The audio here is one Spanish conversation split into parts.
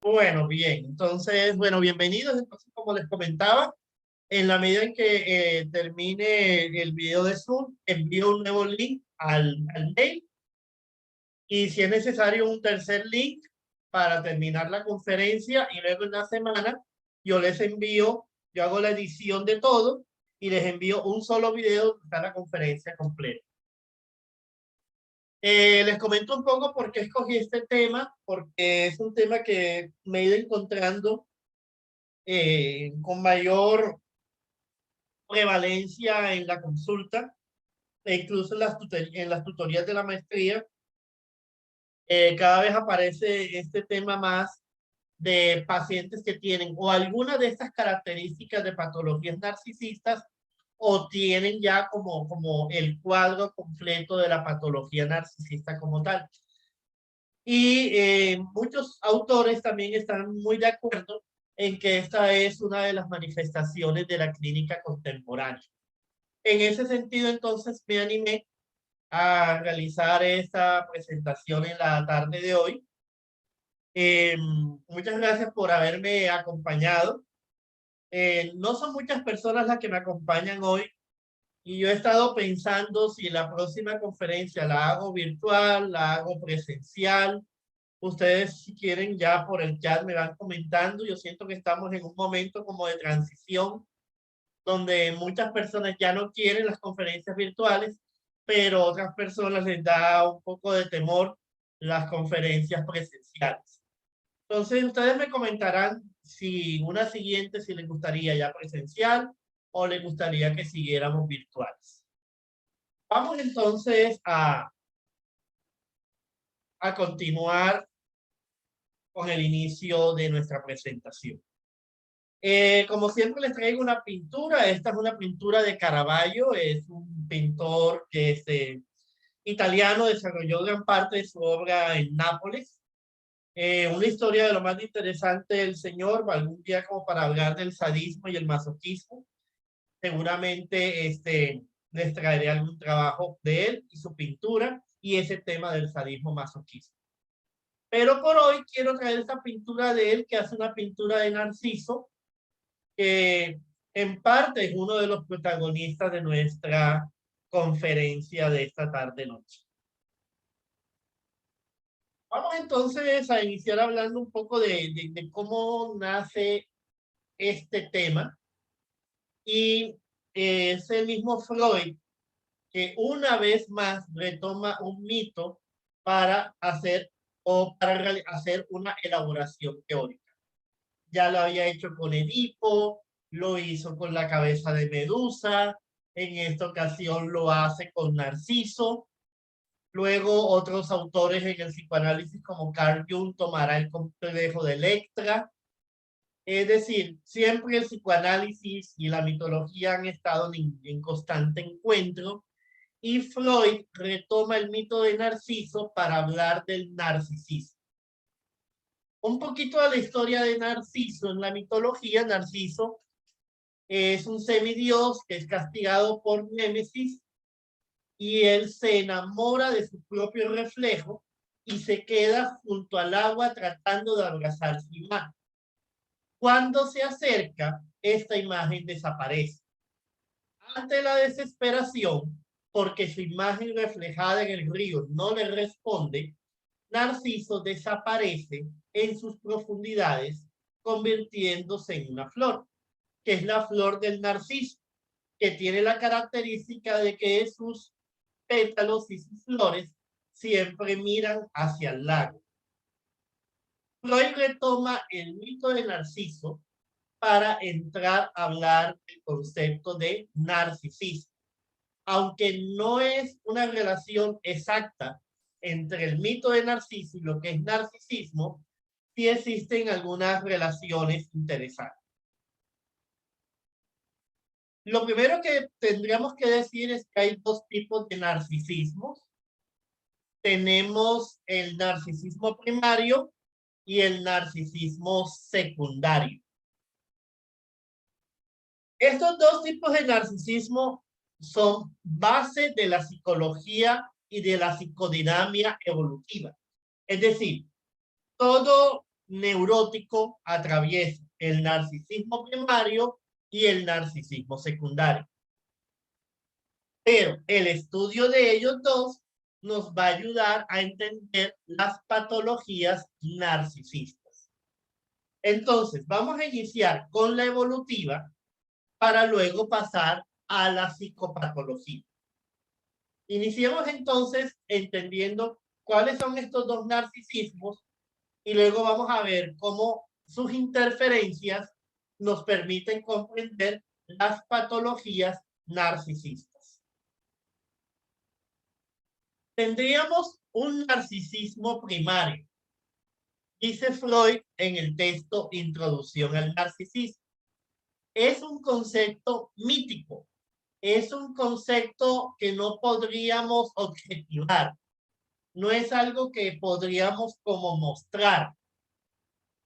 Bueno, bien, entonces, bueno, bienvenidos. Entonces, como les comentaba, en la medida en que termine el video de Zoom, envío un nuevo link al mail y si es necesario un tercer link para terminar la conferencia y luego en la semana yo les envío, yo hago la edición de todo y les envío un solo video de la conferencia completa. Les comento un poco por qué escogí este tema, porque es un tema que me he ido encontrando con mayor prevalencia en la consulta e incluso en las tutorías de la maestría. Cada vez aparece este tema más de pacientes que tienen o alguna de estas características de patologías narcisistas o tienen ya como el cuadro completo de la patología narcisista como tal. Y muchos autores también están muy de acuerdo en que esta es una de las manifestaciones de la clínica contemporánea. En ese sentido, entonces, me animé a realizar esta presentación en la tarde de hoy. Muchas gracias por haberme acompañado. No son muchas personas las que me acompañan hoy y yo he estado pensando si la próxima conferencia la hago virtual, la hago presencial. Ustedes, si quieren, ya por el chat me van comentando. Yo siento que estamos en un momento como de transición, donde muchas personas ya no quieren las conferencias virtuales, pero otras personas les da un poco de temor las conferencias presenciales. Entonces, ustedes me comentarán si una siguiente, si les gustaría ya presencial o les gustaría que siguiéramos virtuales. Vamos entonces a continuar con el inicio de nuestra presentación. Como siempre les traigo una pintura. Esta es una pintura de Caravaggio. Es un pintor que es italiano, desarrolló gran parte de su obra en Nápoles. Una historia de lo más interesante del señor, algún día como para hablar del sadismo y el masoquismo. Seguramente les traeré algún trabajo de él y su pintura y ese tema del sadismo masoquismo. Pero por hoy quiero traer esta pintura de él que hace una pintura de Narciso, que en parte es uno de los protagonistas de nuestra conferencia de esta tarde-noche. Vamos entonces a iniciar hablando un poco de cómo nace este tema. Y es el mismo Freud que una vez más retoma un mito para hacer hacer una elaboración teórica. Ya lo había hecho con Edipo, lo hizo con la cabeza de Medusa, en esta ocasión lo hace con Narciso. Luego otros autores en el psicoanálisis como Carl Jung tomará el complejo de Electra. Es decir, siempre el psicoanálisis y la mitología han estado en constante encuentro y Freud retoma el mito de Narciso para hablar del narcisismo. Un poquito de la historia de Narciso. En la mitología, Narciso es un semidios que es castigado por Némesis y él se enamora de su propio reflejo y se queda junto al agua tratando de abrazar su imagen. Cuando se acerca, esta imagen desaparece. Ante la desesperación, porque su imagen reflejada en el río no le responde, Narciso desaparece en sus profundidades, convirtiéndose en una flor, que es la flor del narciso, que tiene la característica de que sus pétalos y sus flores siempre miran hacia el lago. Freud retoma el mito de Narciso para entrar a hablar del concepto de narcisismo. Aunque no es una relación exacta entre el mito de Narciso y lo que es narcisismo, sí existen algunas relaciones interesantes. Lo primero que tendríamos que decir es que hay dos tipos de narcisismo. Tenemos el narcisismo primario y el narcisismo secundario. Estos dos tipos de narcisismo son base de la psicología y de la psicodinamia evolutiva. Es decir, todo neurótico atraviesa el narcisismo primario y el narcisismo secundario. Pero el estudio de ellos dos nos va a ayudar a entender las patologías narcisistas. Entonces, vamos a iniciar con la evolutiva para luego pasar a la psicopatología. Iniciemos entonces entendiendo cuáles son estos dos narcisismos y luego vamos a ver cómo sus interferencias nos permiten comprender las patologías narcisistas. Tendríamos un narcisismo primario. Dice Freud en el texto Introducción al Narcisismo. Es un concepto mítico. Es un concepto que no podríamos objetivar. No es algo que podríamos como mostrar,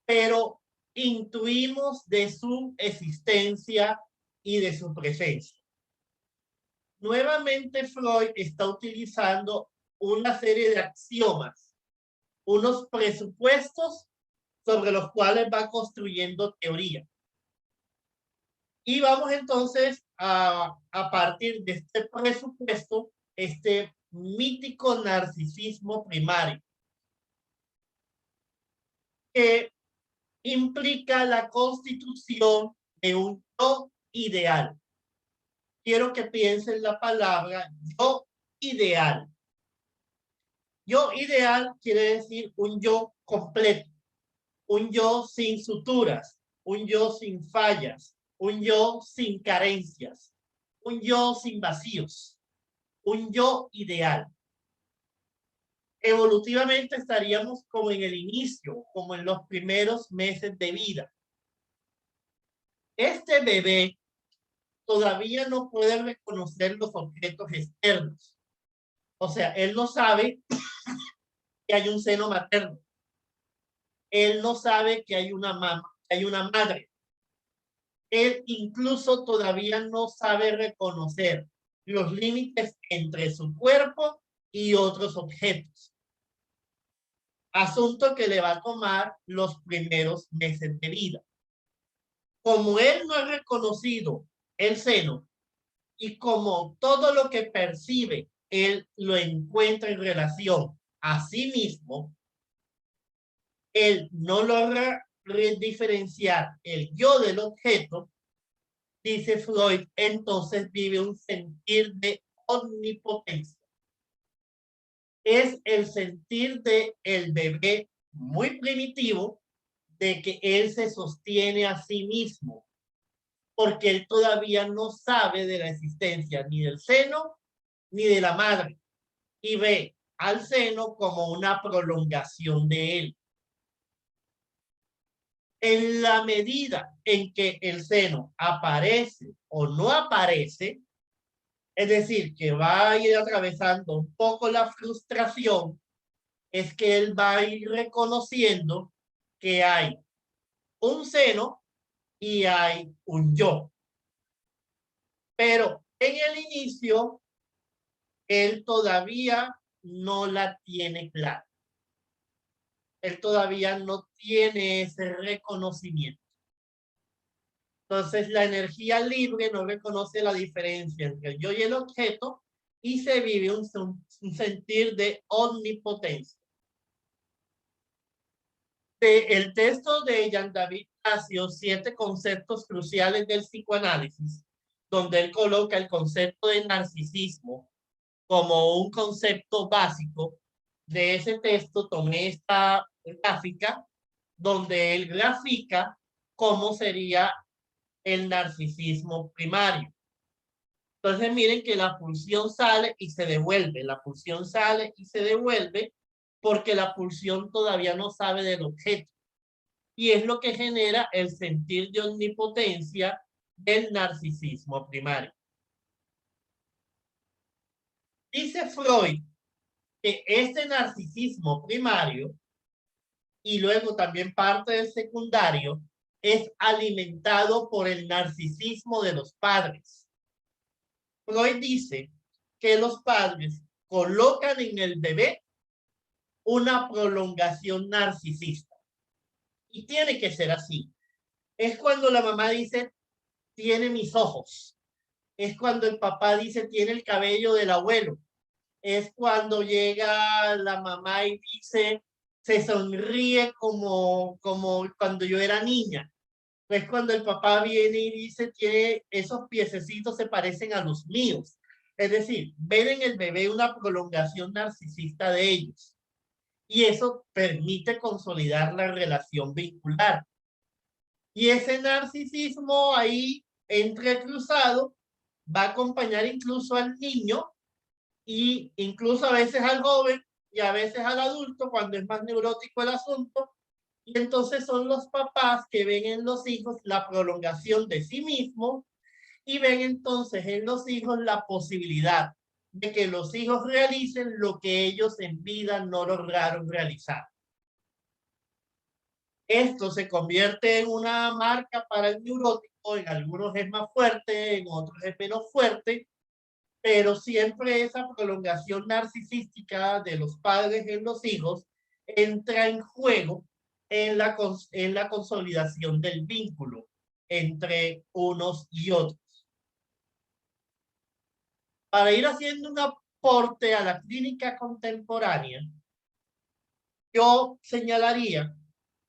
pero intuimos de su existencia y de su presencia. Nuevamente Freud está utilizando una serie de axiomas, unos presupuestos sobre los cuales va construyendo teoría. Y vamos entonces a partir de este presupuesto, este mítico narcisismo primario, que implica la constitución de un yo ideal. Quiero que piensen la palabra yo ideal. Yo ideal quiere decir un yo completo, un yo sin suturas, un yo sin fallas, un yo sin carencias, un yo sin vacíos, un yo ideal. Evolutivamente estaríamos como en el inicio, como en los primeros meses de vida. Este bebé todavía no puede reconocer los objetos externos. O sea, él no sabe que hay un seno materno. Él no sabe que hay una mamá, que hay una madre. Él incluso todavía no sabe reconocer los límites entre su cuerpo y otros objetos. Asunto que le va a tomar los primeros meses de vida. Como él no ha reconocido el seno y como todo lo que percibe, él lo encuentra en relación a sí mismo, él no logra diferenciar el yo del objeto, dice Freud, entonces vive un sentir de omnipotencia. Es el sentir de el bebé muy primitivo de que él se sostiene a sí mismo, porque él todavía no sabe de la existencia ni del seno ni de la madre, y ve al seno como una prolongación de él. En la medida en que el seno aparece o no aparece, es decir, que va a ir atravesando un poco la frustración, es que él va a ir reconociendo que hay un seno y hay un yo. Pero en el inicio, él todavía no la tiene clara. Él todavía no tiene ese reconocimiento. Entonces, la energía libre no reconoce la diferencia entre el yo y el objeto y se vive un sentir de omnipotencia. El texto de Jean-David Tasio, 7 conceptos cruciales del psicoanálisis, donde él coloca el concepto de narcisismo como un concepto básico. De ese texto tomé esta gráfica donde él grafica cómo sería el narcisismo primario. Entonces miren que la pulsión sale y se devuelve, la pulsión sale y se devuelve porque la pulsión todavía no sabe del objeto. Y es lo que genera el sentir de omnipotencia del narcisismo primario. Dice Freud que este narcisismo primario y luego también parte del secundario es alimentado por el narcisismo de los padres. Freud dice que los padres colocan en el bebé una prolongación narcisista. Y tiene que ser así. Es cuando la mamá dice, tiene mis ojos. Es cuando el papá dice, tiene el cabello del abuelo. Es cuando llega la mamá y dice, se sonríe como cuando yo era niña. Es cuando el papá viene y dice, tiene esos piececitos se parecen a los míos. Es decir, ven en el bebé una prolongación narcisista de ellos. Y eso permite consolidar la relación vincular. Y ese narcisismo ahí entrecruzado va a acompañar incluso al niño y incluso a veces al joven y a veces al adulto cuando es más neurótico el asunto. Y entonces son los papás que ven en los hijos la prolongación de sí mismos y ven entonces en los hijos la posibilidad de que los hijos realicen lo que ellos en vida no lograron realizar. Esto se convierte en una marca para el neurótico, en algunos es más fuerte, en otros es menos fuerte, pero siempre esa prolongación narcisística de los padres en los hijos entra en juego en la consolidación del vínculo entre unos y otros. Para ir haciendo un aporte a la clínica contemporánea, yo señalaría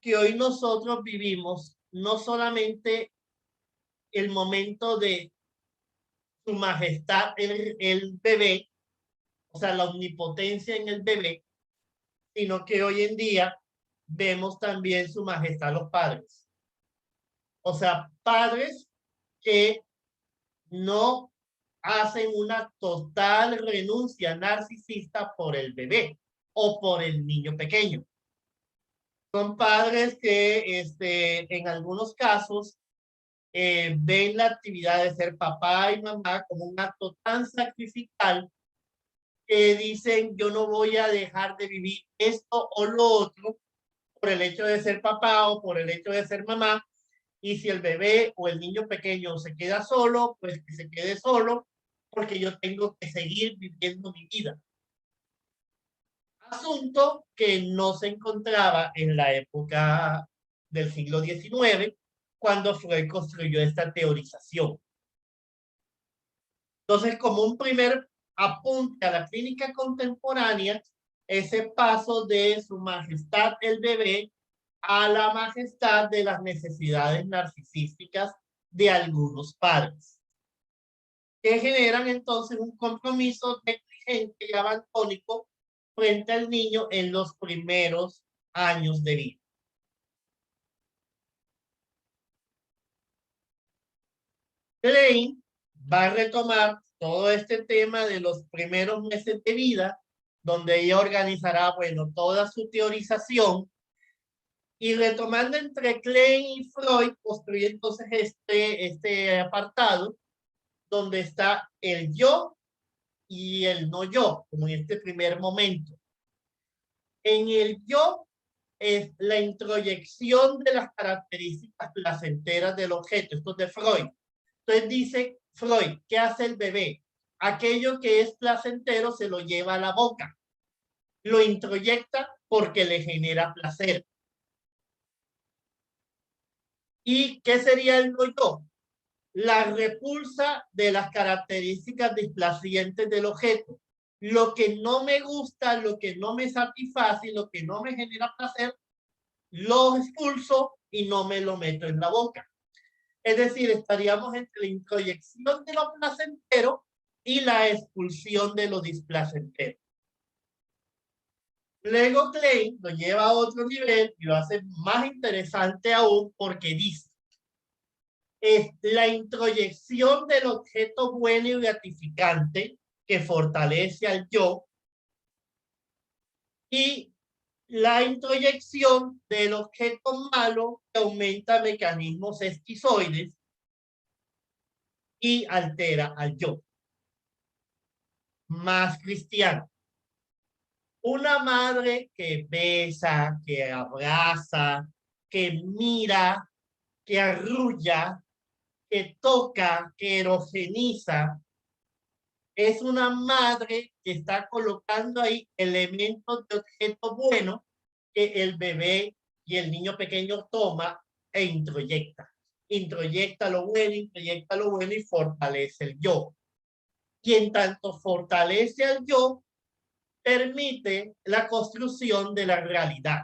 que hoy nosotros vivimos no solamente el momento de su majestad el bebé, o sea, la omnipotencia en el bebé, sino que hoy en día vemos también su majestad los padres. O sea, padres que no hacen una total renuncia narcisista por el bebé o por el niño pequeño. Son padres que en algunos casos ven la actividad de ser papá y mamá como un acto tan sacrificial que dicen yo no voy a dejar de vivir esto o lo otro por el hecho de ser papá o por el hecho de ser mamá. Y si el bebé o el niño pequeño se queda solo, pues que se quede solo, porque yo tengo que seguir viviendo mi vida. Asunto que no se encontraba en la época del siglo XIX, cuando Freud construyó esta teorización. Entonces, como un primer apunte a la clínica contemporánea, ese paso de su majestad el bebé a la majestad de las necesidades narcisísticas de algunos padres, que generan entonces un compromiso negligente y abantónico frente al niño en los primeros años de vida. Klein va a retomar todo este tema de los primeros meses de vida, donde ella organizará, bueno, toda su teorización y retomando entre Klein y Freud, construye entonces este apartado donde está el yo y el no yo, como en este primer momento. En el yo es la introyección de las características placenteras del objeto, esto es de Freud. Entonces dice Freud, ¿qué hace el bebé? Aquello que es placentero se lo lleva a la boca, lo introyecta porque le genera placer. ¿Y qué sería el no yo? La repulsa de las características displacientes del objeto. Lo que no me gusta, lo que no me satisface, lo que no me genera placer, lo expulso y no me lo meto en la boca. Es decir, estaríamos entre la introyección de lo placentero y la expulsión de lo displacentero. Luego Klein lo lleva a otro nivel y lo hace más interesante aún porque dice es la introyección del objeto bueno y gratificante que fortalece al yo y la introyección del objeto malo que aumenta mecanismos esquizoides y altera al yo. Más cristiano. Una madre que besa, que abraza, que mira, que arrulla, que toca, que erogeniza, es una madre que está colocando ahí elementos de objeto bueno que el bebé y el niño pequeño toma e introyecta. Introyecta lo bueno y fortalece el yo. Y en tanto fortalece al yo, permite la construcción de la realidad.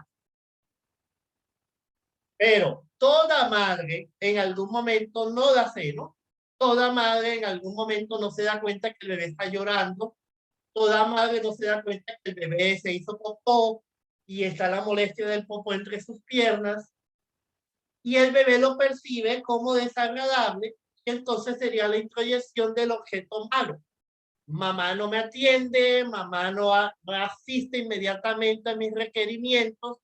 Pero toda madre en algún momento no da seno, toda madre en algún momento no se da cuenta que el bebé está llorando, toda madre no se da cuenta que el bebé se hizo popó y está la molestia del popó entre sus piernas y el bebé lo percibe como desagradable y entonces sería la introyección del objeto malo. Mamá no me atiende, mamá no asiste inmediatamente a mis requerimientos,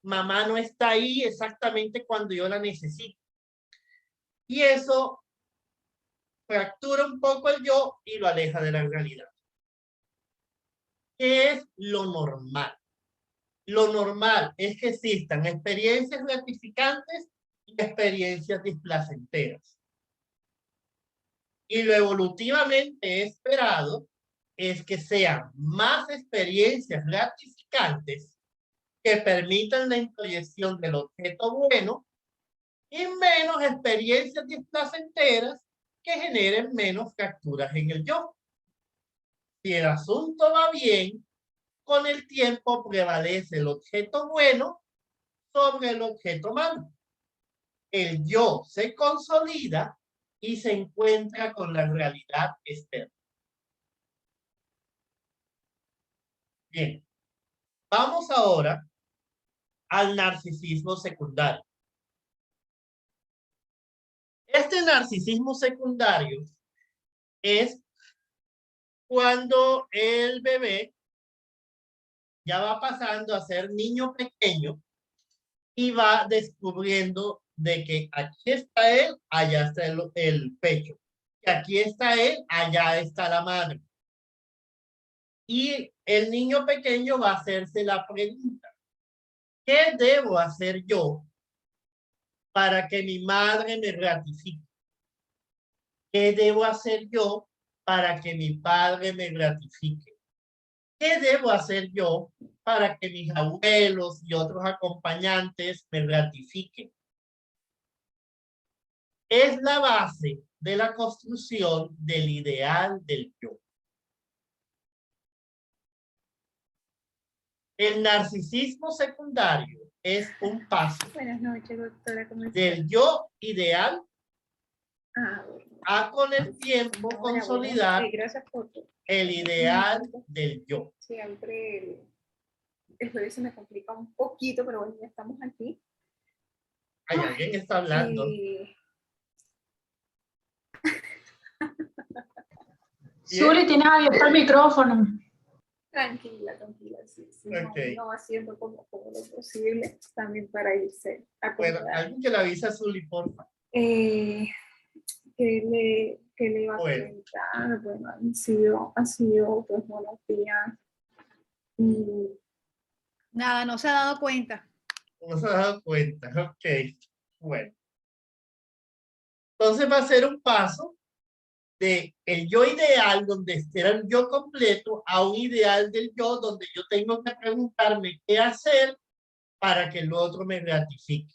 mamá no está ahí exactamente cuando yo la necesito. Y eso fractura un poco el yo y lo aleja de la realidad. ¿Qué es lo normal? Lo normal es que existan experiencias gratificantes y experiencias displacenteras. Y lo evolutivamente esperado es que sean más experiencias gratificantes que permitan la introyección del objeto bueno y menos experiencias displacenteras que generen menos fracturas en el yo. Si el asunto va bien, con el tiempo prevalece el objeto bueno sobre el objeto malo. El yo se consolida y se encuentra con la realidad externa. Bien, vamos ahora al narcisismo secundario. Este narcisismo secundario es cuando el bebé ya va pasando a ser niño pequeño y va descubriendo de que aquí está él, allá está el pecho. Que aquí está él, allá está la madre. Y el niño pequeño va a hacerse la pregunta, ¿qué debo hacer yo para que mi madre me ratifique? ¿Qué debo hacer yo para que mi padre me gratifique? ¿Qué debo hacer yo para que mis abuelos y otros acompañantes me gratifiquen? Es la base de la construcción del ideal del yo. El narcisismo secundario es un paso Buenas noches, doctora. ¿Cómo está? del yo ideal Bueno. a con el tiempo consolidar gracias por el ideal del yo. Siempre el jueves se me complica un poquito, pero bueno, ya estamos aquí. Hay alguien que está hablando. Zuli, tienes abierto el micrófono. Tranquila, tranquila. Sí, Okay. no haciendo como lo posible también para irse a Bueno, alguien que le avisa a Zuli, porfa. ¿Qué le iba a comentar? Bueno, han sido pues buenos días. Nada, no se ha dado cuenta. No se ha dado cuenta. Ok. Bueno. Entonces va a ser un paso de el yo ideal, donde era el yo completo, a un ideal del yo, donde yo tengo que preguntarme qué hacer para que el otro me gratifique.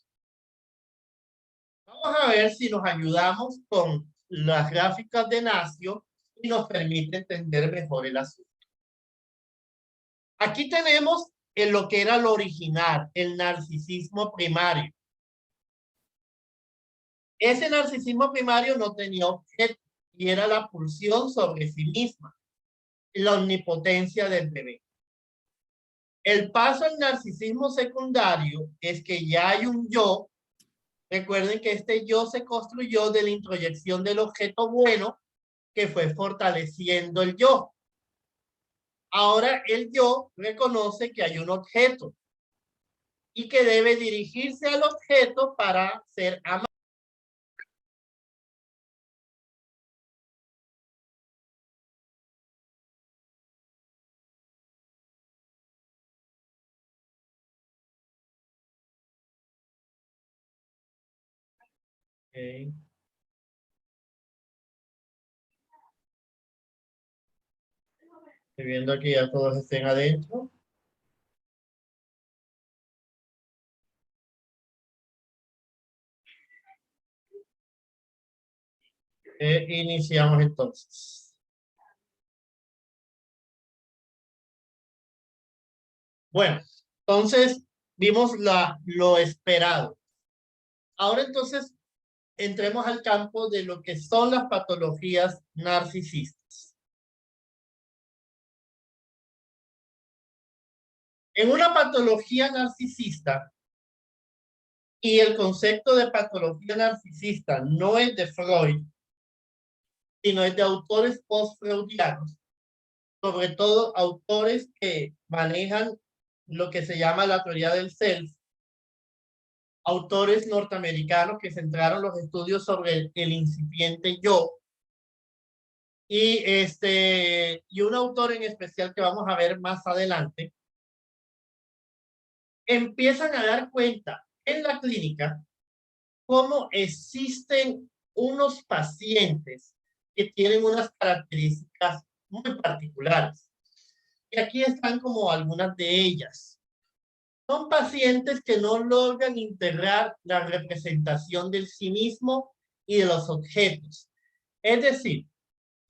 Vamos a ver si nos ayudamos con las gráficas de Nacio y nos permite entender mejor el asunto. Aquí tenemos en lo que era lo original, el narcisismo primario. Ese narcisismo primario no tenía objeto y era la pulsión sobre sí misma, la omnipotencia del bebé. El paso al narcisismo secundario es que ya hay un yo. Recuerden que este yo se construyó de la introyección del objeto bueno que fue fortaleciendo el yo. Ahora el yo reconoce que hay un objeto y que debe dirigirse al objeto para ser amado. Okay. Estoy viendo que ya todos estén adentro. Iniciamos entonces. Bueno, entonces vimos lo esperado. Ahora entonces entremos al campo de lo que son las patologías narcisistas. En una patología narcisista, y el concepto de patología narcisista no es de Freud, sino es de autores post-freudianos, sobre todo autores que manejan lo que se llama la teoría del self, autores norteamericanos que centraron los estudios sobre el incipiente yo, y un autor en especial que vamos a ver más adelante, empiezan a dar cuenta en la clínica cómo existen unos pacientes que tienen unas características muy particulares. Y aquí están como algunas de ellas. Son pacientes que no logran integrar la representación del sí mismo y de los objetos. Es decir,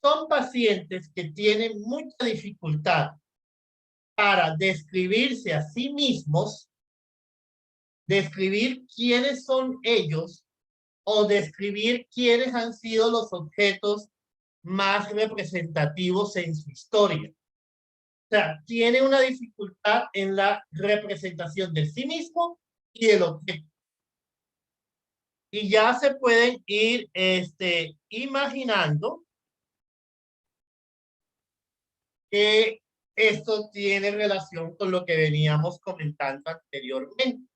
son pacientes que tienen mucha dificultad para describirse a sí mismos, describir quiénes son ellos o describir quiénes han sido los objetos más representativos en su historia. O sea, tiene una dificultad en la representación de sí mismo y del objeto. Y ya se pueden ir imaginando que esto tiene relación con lo que veníamos comentando anteriormente.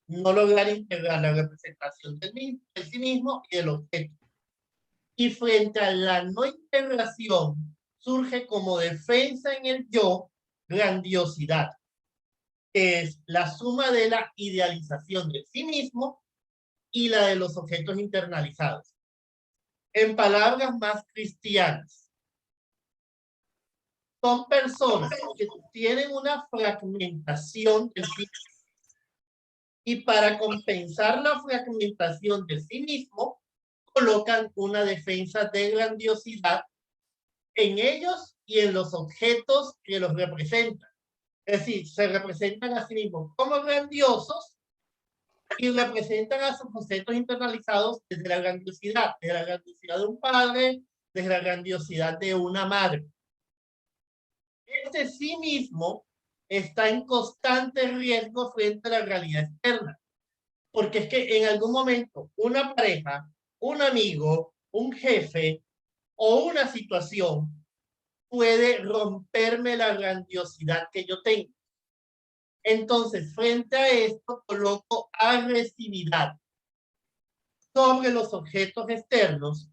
No lograr integrar la representación del sí mismo y del objeto. Y frente a la no integración, surge como defensa en el yo grandiosidad, que es la suma de la idealización de sí mismo y la de los objetos internalizados. En palabras más cristianas, son personas que tienen una fragmentación del sí mismo, y para compensar la fragmentación de sí mismo, colocan una defensa de grandiosidad en ellos y en los objetos que los representan. Es decir, se representan a sí mismos como grandiosos y representan a sus objetos internalizados desde la grandiosidad de un padre, desde la grandiosidad de una madre. Este sí mismo está en constante riesgo frente a la realidad externa, porque es que en algún momento una pareja, un amigo, un jefe o una situación puede romperme la grandiosidad que yo tengo. Entonces, frente a esto, coloco agresividad sobre los objetos externos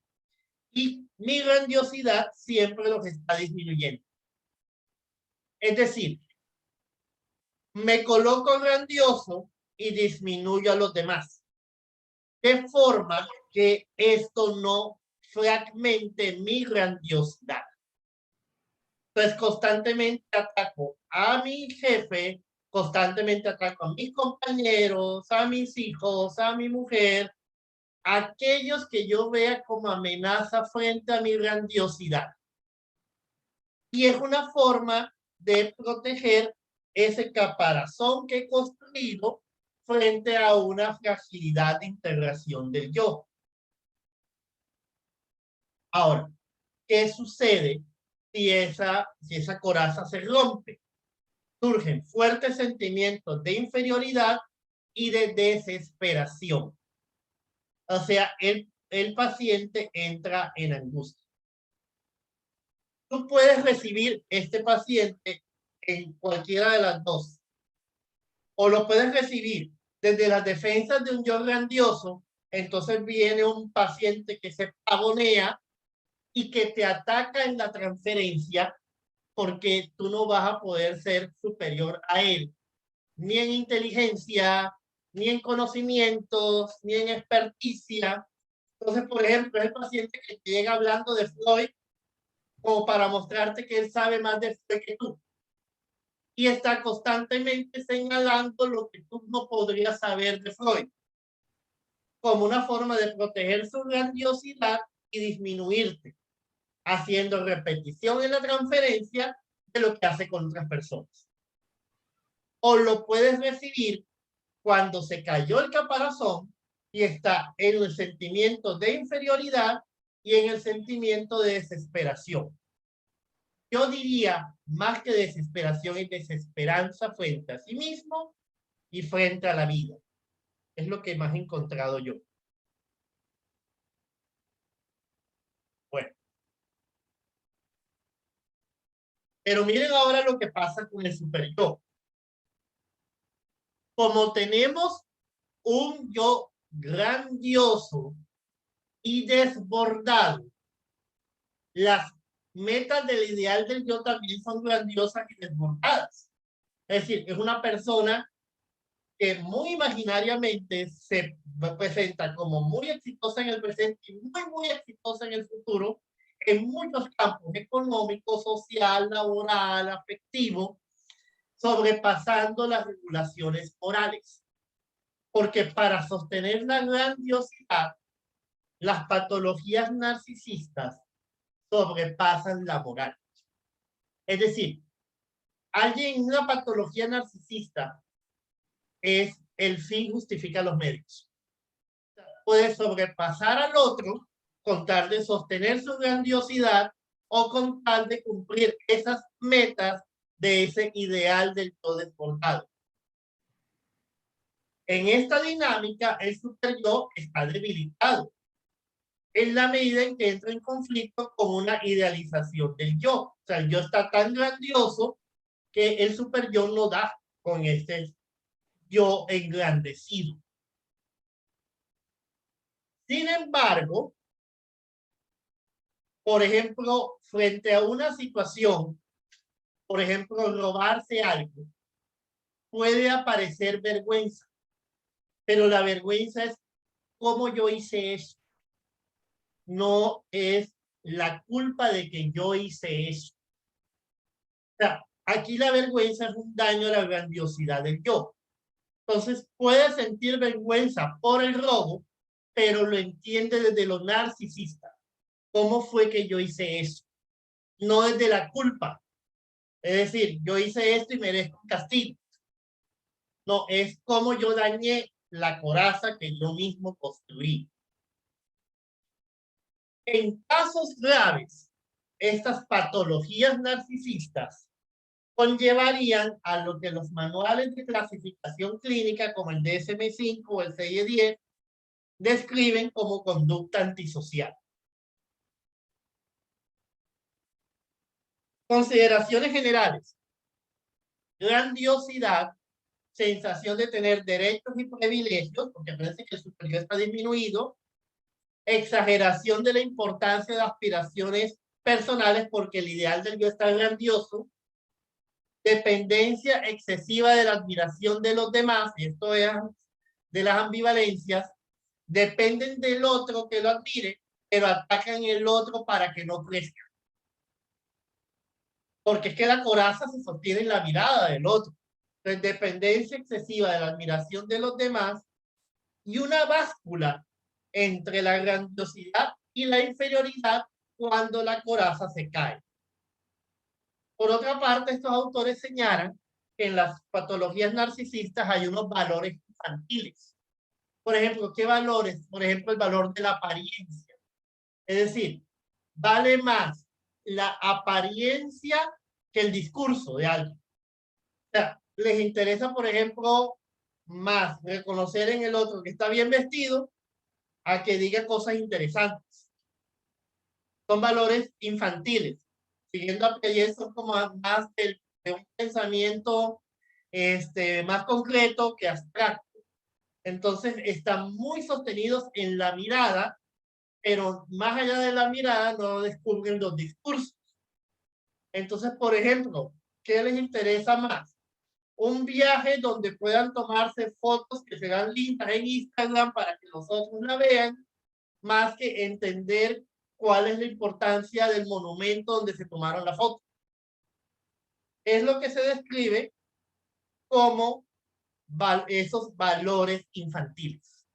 y mi grandiosidad siempre los está disminuyendo. Es decir, me coloco grandioso y disminuyo a los demás, de forma que esto no fragmente mi grandiosidad. Entonces, constantemente ataco a mi jefe, constantemente ataco a mis compañeros, a mis hijos, a mi mujer, aquellos que yo vea como amenaza frente a mi grandiosidad. Y es una forma de proteger ese caparazón que he construido frente a una fragilidad de integración del yo. Ahora, ¿qué sucede si esa coraza se rompe? Surgen fuertes sentimientos de inferioridad y de desesperación. O sea, el paciente entra en angustia. Tú puedes recibir este paciente en cualquiera de las dos. O lo puedes recibir desde las defensas de un yo grandioso. Entonces viene un paciente que se pavonea y que te ataca en la transferencia porque tú no vas a poder ser superior a él, ni en inteligencia, ni en conocimientos, ni en experticia. Entonces, por ejemplo, es el paciente que te llega hablando de Freud como para mostrarte que él sabe más de Freud que tú. Y está constantemente señalando lo que tú no podrías saber de Freud, como una forma de proteger su grandiosidad y disminuirte, haciendo repetición en la transferencia de lo que hace con otras personas. O lo puedes recibir cuando se cayó el caparazón y está en el sentimiento de inferioridad y en el sentimiento de desesperación. Yo diría, más que desesperación, y desesperanza frente a sí mismo y frente a la vida. Es lo que más he encontrado yo. Bueno. Pero miren ahora lo que pasa con el superyo. Como tenemos un yo grandioso y desbordado, las metas del ideal del yo también son grandiosas y desbordadas. Es decir, es una persona que muy imaginariamente se presenta como muy exitosa en el presente y muy exitosa en el futuro, en muchos campos: económico, social, laboral, afectivo, sobrepasando las regulaciones morales. Porque para sostener la grandiosidad, las patologías narcisistas sobrepasan la moral. Es decir, alguien, una patología narcisista es el fin justifica los medios. Puede sobrepasar al otro con tal de sostener su grandiosidad o con tal de cumplir esas metas de ese ideal del todo desbordado. En esta dinámica, el superyo está debilitado en la medida en que entra en conflicto con una idealización del yo. O sea, el yo está tan grandioso que el superyo no da con este yo engrandecido. Sin embargo, por ejemplo, frente a una situación, por ejemplo, robarse algo, puede aparecer vergüenza, pero la vergüenza es cómo yo hice eso. No es la culpa de que yo hice eso. O sea, aquí la vergüenza es un daño a la grandiosidad del yo. Entonces puede sentir vergüenza por el robo, pero lo entiende desde lo narcisista. ¿Cómo fue que yo hice eso? No desde la culpa. Es decir, yo hice esto y merezco un castigo. No, es como yo dañé la coraza que yo mismo construí. En casos graves, estas patologías narcisistas conllevarían a lo que los manuales de clasificación clínica como el DSM-5 o el CIE-10 describen como conducta antisocial. Consideraciones generales: grandiosidad, sensación de tener derechos y privilegios, porque parece que el superior está disminuido, exageración de la importancia de aspiraciones personales porque el ideal del yo está grandioso, dependencia excesiva de la admiración de los demás, y esto es de las ambivalencias, dependen del otro que lo admire, pero atacan el otro para que no crezca. Porque es que la coraza se sostiene en la mirada del otro. Entonces, dependencia excesiva de la admiración de los demás y una báscula entre la grandiosidad y la inferioridad cuando la coraza se cae. Por otra parte, estos autores señalan que en las patologías narcisistas hay unos valores infantiles. Por ejemplo, ¿qué valores? Por ejemplo, el valor de la apariencia. Es decir, vale más la apariencia que el discurso de alguien. O sea, les interesa, por ejemplo, más reconocer en el otro que está bien vestido a que diga cosas interesantes. Son valores infantiles. Siguiendo a Piaget, son como más de un pensamiento más concreto que abstracto. Entonces, están muy sostenidos en la mirada, pero más allá de la mirada no descubren los discursos. Entonces, por ejemplo, ¿qué les interesa más? Un viaje donde puedan tomarse fotos que serán lindas en Instagram para que los otros la vean, más que entender cuál es la importancia del monumento donde se tomaron la foto. Es lo que se describe como esos valores infantiles.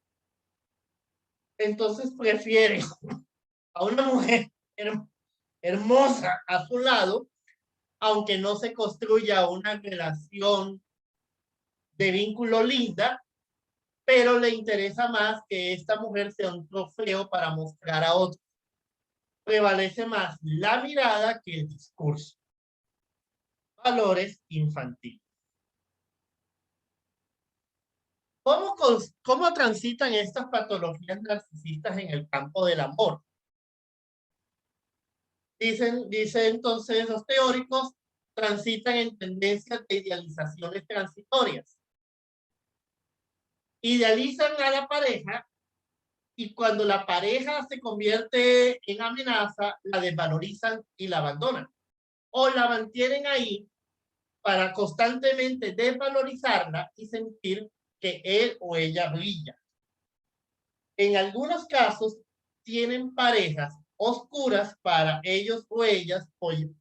Entonces prefieren a una mujer hermosa a su lado, aunque no se construya una relación de vínculo linda, pero le interesa más que esta mujer sea un trofeo para mostrar a otros. Prevalece más la mirada que el discurso. Valores infantiles. ¿Cómo transitan estas patologías narcisistas en el campo del amor? Dicen entonces los teóricos, transitan en tendencias de idealizaciones transitorias. Idealizan a la pareja y cuando la pareja se convierte en amenaza, la desvalorizan y la abandonan. O la mantienen ahí para constantemente desvalorizarla y sentir que él o ella brilla. En algunos casos, tienen parejas oscuras para ellos o ellas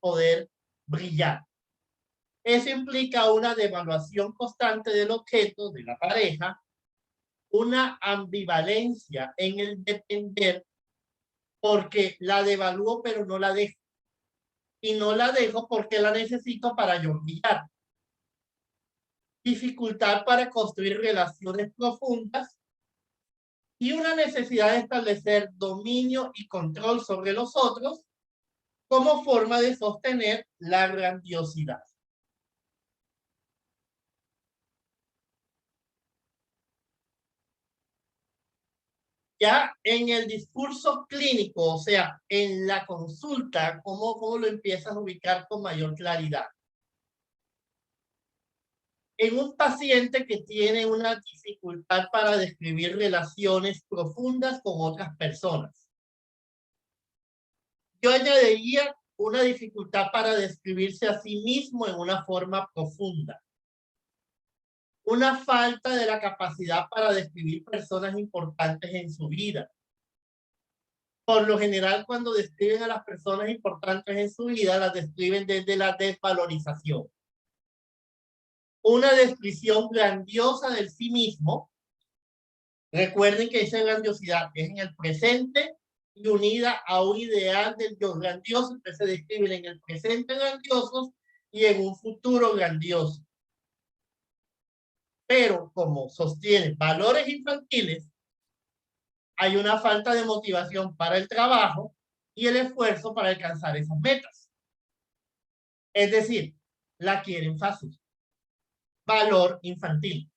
poder brillar. Eso implica una devaluación constante del objeto de la pareja, una ambivalencia en el depender, porque la devalúo pero no la dejo. Y no la dejo porque la necesito para yo brillar. Dificultad para construir relaciones profundas y una necesidad de establecer dominio y control sobre los otros como forma de sostener la grandiosidad. Ya en el discurso clínico, o sea, en la consulta, ¿cómo lo empiezas a ubicar con mayor claridad? En un paciente que tiene una dificultad para describir relaciones profundas con otras personas. Yo añadiría una dificultad para describirse a sí mismo en una forma profunda. Una falta de la capacidad para describir personas importantes en su vida. Por lo general, cuando describen a las personas importantes en su vida, las describen desde la desvalorización. Una descripción grandiosa del sí mismo. Recuerden que esa grandiosidad es en el presente y unida a un ideal del yo grandioso, que se describen en el presente grandiosos y en un futuro grandioso. Pero como sostienen valores infantiles, hay una falta de motivación para el trabajo y el esfuerzo para alcanzar esas metas. Es decir, la quieren fácil. Valor infantil.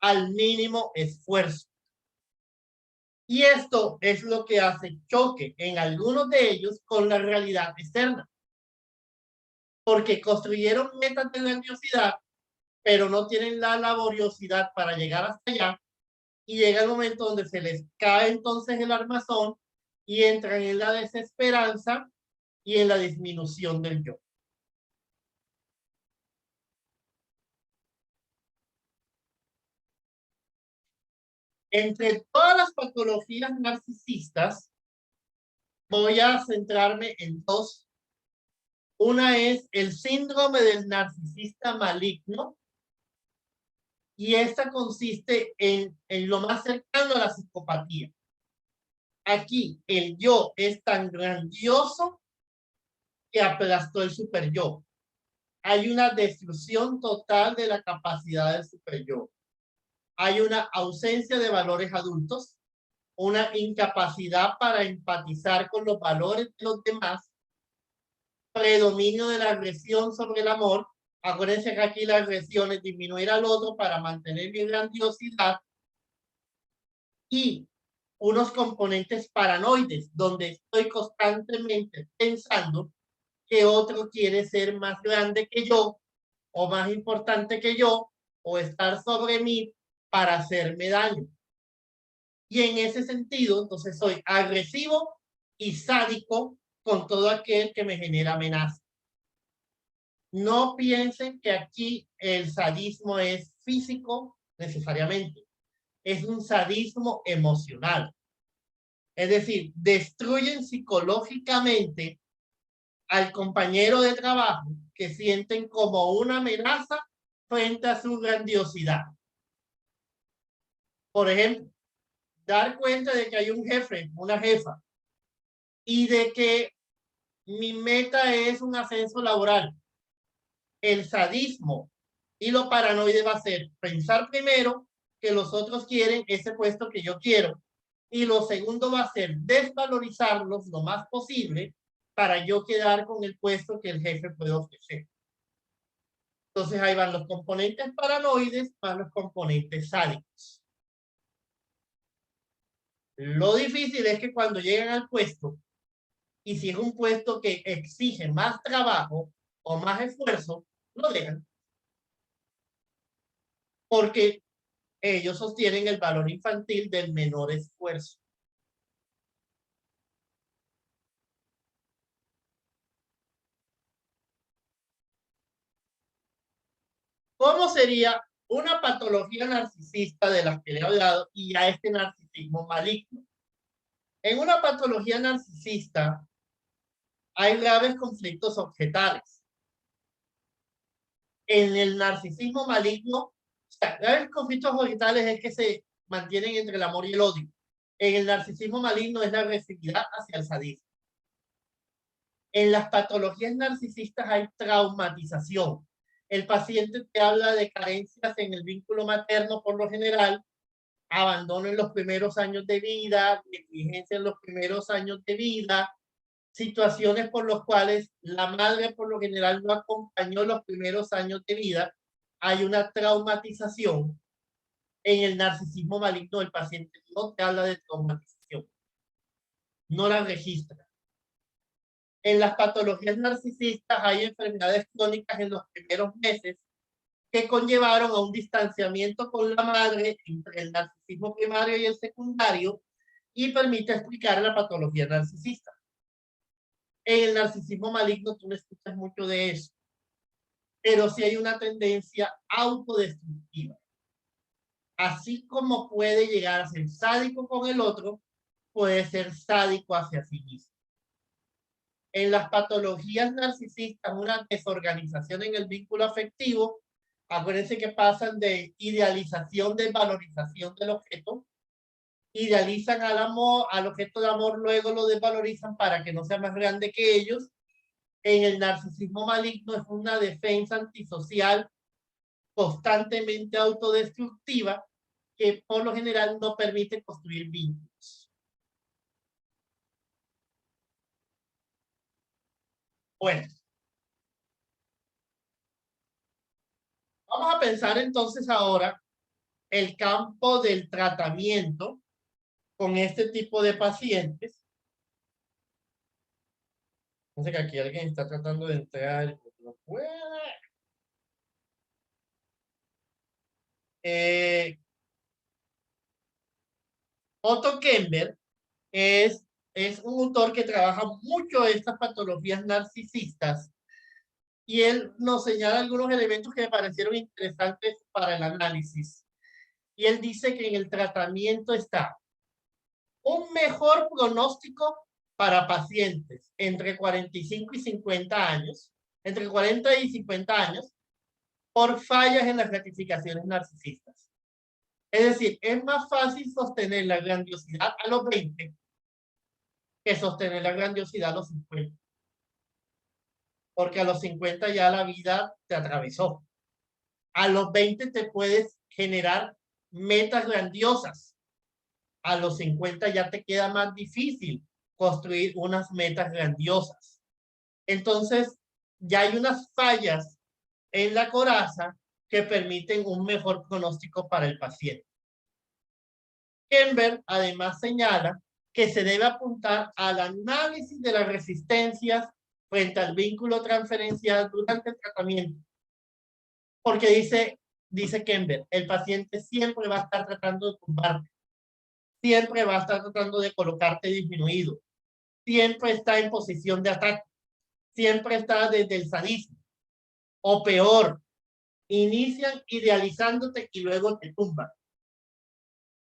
Al mínimo esfuerzo. Y esto es lo que hace choque en algunos de ellos con la realidad externa. Porque construyeron metas de grandiosidad, pero no tienen la laboriosidad para llegar hasta allá. Y llega el momento donde se les cae entonces el armazón y entran en la desesperanza y en la disminución del yo. Entre todas las patologías narcisistas, voy a centrarme en dos. Una es el síndrome del narcisista maligno, y esta consiste en lo más cercano a la psicopatía. Aquí el yo es tan grandioso que aplastó el super yo. Hay una destrucción total de la capacidad del super yo. Hay una ausencia de valores adultos, una incapacidad para empatizar con los valores de los demás, predominio de la agresión sobre el amor. Acuérdense que aquí la agresión es disminuir al otro para mantener mi grandiosidad, y unos componentes paranoides, donde estoy constantemente pensando que otro quiere ser más grande que yo, o más importante que yo, o estar sobre mí para hacerme daño. Y en ese sentido, entonces soy agresivo y sádico con todo aquel que me genera amenaza. No piensen que aquí el sadismo es físico necesariamente. Es un sadismo emocional. Es decir, destruyen psicológicamente al compañero de trabajo que sienten como una amenaza frente a su grandiosidad. Por ejemplo, dar cuenta de que hay un jefe, una jefa, y de que mi meta es un ascenso laboral. El sadismo y lo paranoide va a ser pensar primero que los otros quieren ese puesto que yo quiero. Y lo segundo va a ser desvalorizarlos lo más posible para yo quedar con el puesto que el jefe puede ofrecer. Entonces ahí van los componentes paranoides más los componentes sádicos. Lo difícil es que cuando llegan al puesto, y si es un puesto que exige más trabajo o más esfuerzo, lo dejan. Porque ellos sostienen el valor infantil del menor esfuerzo. ¿Cómo sería una patología narcisista de las que le he hablado y a este narcisismo maligno? En una patología narcisista hay graves conflictos objetales. En el narcisismo maligno, graves conflictos objetales es que se mantienen entre el amor y el odio. En el narcisismo maligno es la agresividad hacia el sadismo. En las patologías narcisistas hay traumatización. El paciente te habla de carencias en el vínculo materno por lo general, abandono en los primeros años de vida, negligencia en los primeros años de vida, situaciones por las cuales la madre por lo general no acompañó los primeros años de vida. Hay una traumatización. En el narcisismo maligno el paciente no te habla de traumatización, no la registra. En las patologías narcisistas hay enfermedades crónicas en los primeros meses que conllevaron a un distanciamiento con la madre entre el narcisismo primario y el secundario y permite explicar la patología narcisista. En el narcisismo maligno tú no escuchas mucho de eso, pero sí hay una tendencia autodestructiva. Así como puede llegar a ser sádico con el otro, puede ser sádico hacia sí mismo. En las patologías narcisistas, una desorganización en el vínculo afectivo, acuérdense que pasan de idealización, de valorización del objeto, idealizan al amor, al objeto de amor, luego lo desvalorizan para que no sea más grande que ellos. En el narcisismo maligno es una defensa antisocial constantemente autodestructiva que por lo general no permite construir vínculos. Bueno, vamos a pensar entonces ahora el campo del tratamiento con este tipo de pacientes. No sé que aquí alguien está tratando de entrar, no puede. Otto Kemper es un autor que trabaja mucho estas patologías narcisistas y él nos señala algunos elementos que me parecieron interesantes para el análisis. Y él dice que en el tratamiento está un mejor pronóstico para pacientes entre 45 y 50 años, entre 40 y 50 años, por fallas en las gratificaciones narcisistas. Es decir, es más fácil sostener la grandiosidad a los 20 que sostener la grandiosidad a los 50. Porque a los 50 ya la vida te atravesó. A los 20 te puedes generar metas grandiosas. A los 50 ya te queda más difícil construir unas metas grandiosas. Entonces, ya hay unas fallas en la coraza que permiten un mejor pronóstico para el paciente. Kemper además señala que se debe apuntar al análisis de las resistencias frente al vínculo transferencial durante el tratamiento. Porque dice Kemper, el paciente siempre va a estar tratando de tumbarte, siempre va a estar tratando de colocarte disminuido, siempre está en posición de ataque, siempre está desde el sadismo, o peor, inician idealizándote y luego te tumban.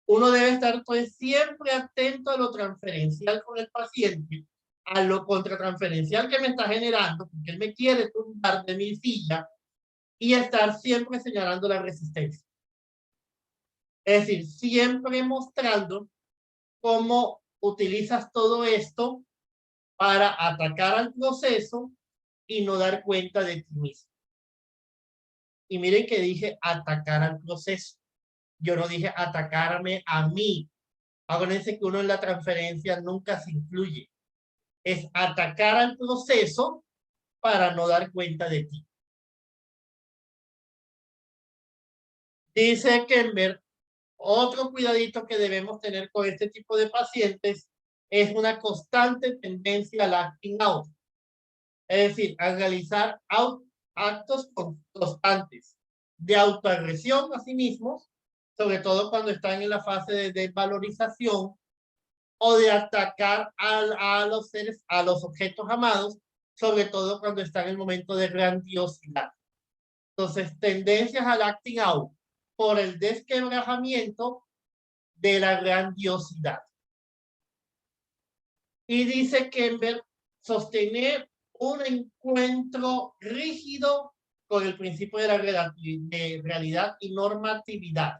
Uno debe estar pues siempre atento a lo transferencial con el paciente, a lo contratransferencial que me está generando, porque él me quiere tumbar de mi silla, y estar siempre señalando la resistencia. Es decir, siempre mostrando cómo utilizas todo esto para atacar al proceso y no dar cuenta de ti mismo. Y miren que dije atacar al proceso. Yo no dije atacarme a mí. Acuérdense que uno en la transferencia nunca se incluye. Es atacar al proceso para no dar cuenta de ti. Dice Kember, otro cuidadito que debemos tener con este tipo de pacientes es una constante tendencia al acting out. Es decir, a realizar actos constantes de autoagresión a sí mismos, sobre todo cuando están en la fase de desvalorización, o de atacar a los seres, a los objetos amados, sobre todo cuando están en el momento de grandiosidad. Entonces, tendencias al acting out por el desquebrajamiento de la grandiosidad. Y dice Kember, sostener un encuentro rígido con el principio de la realidad y normatividad.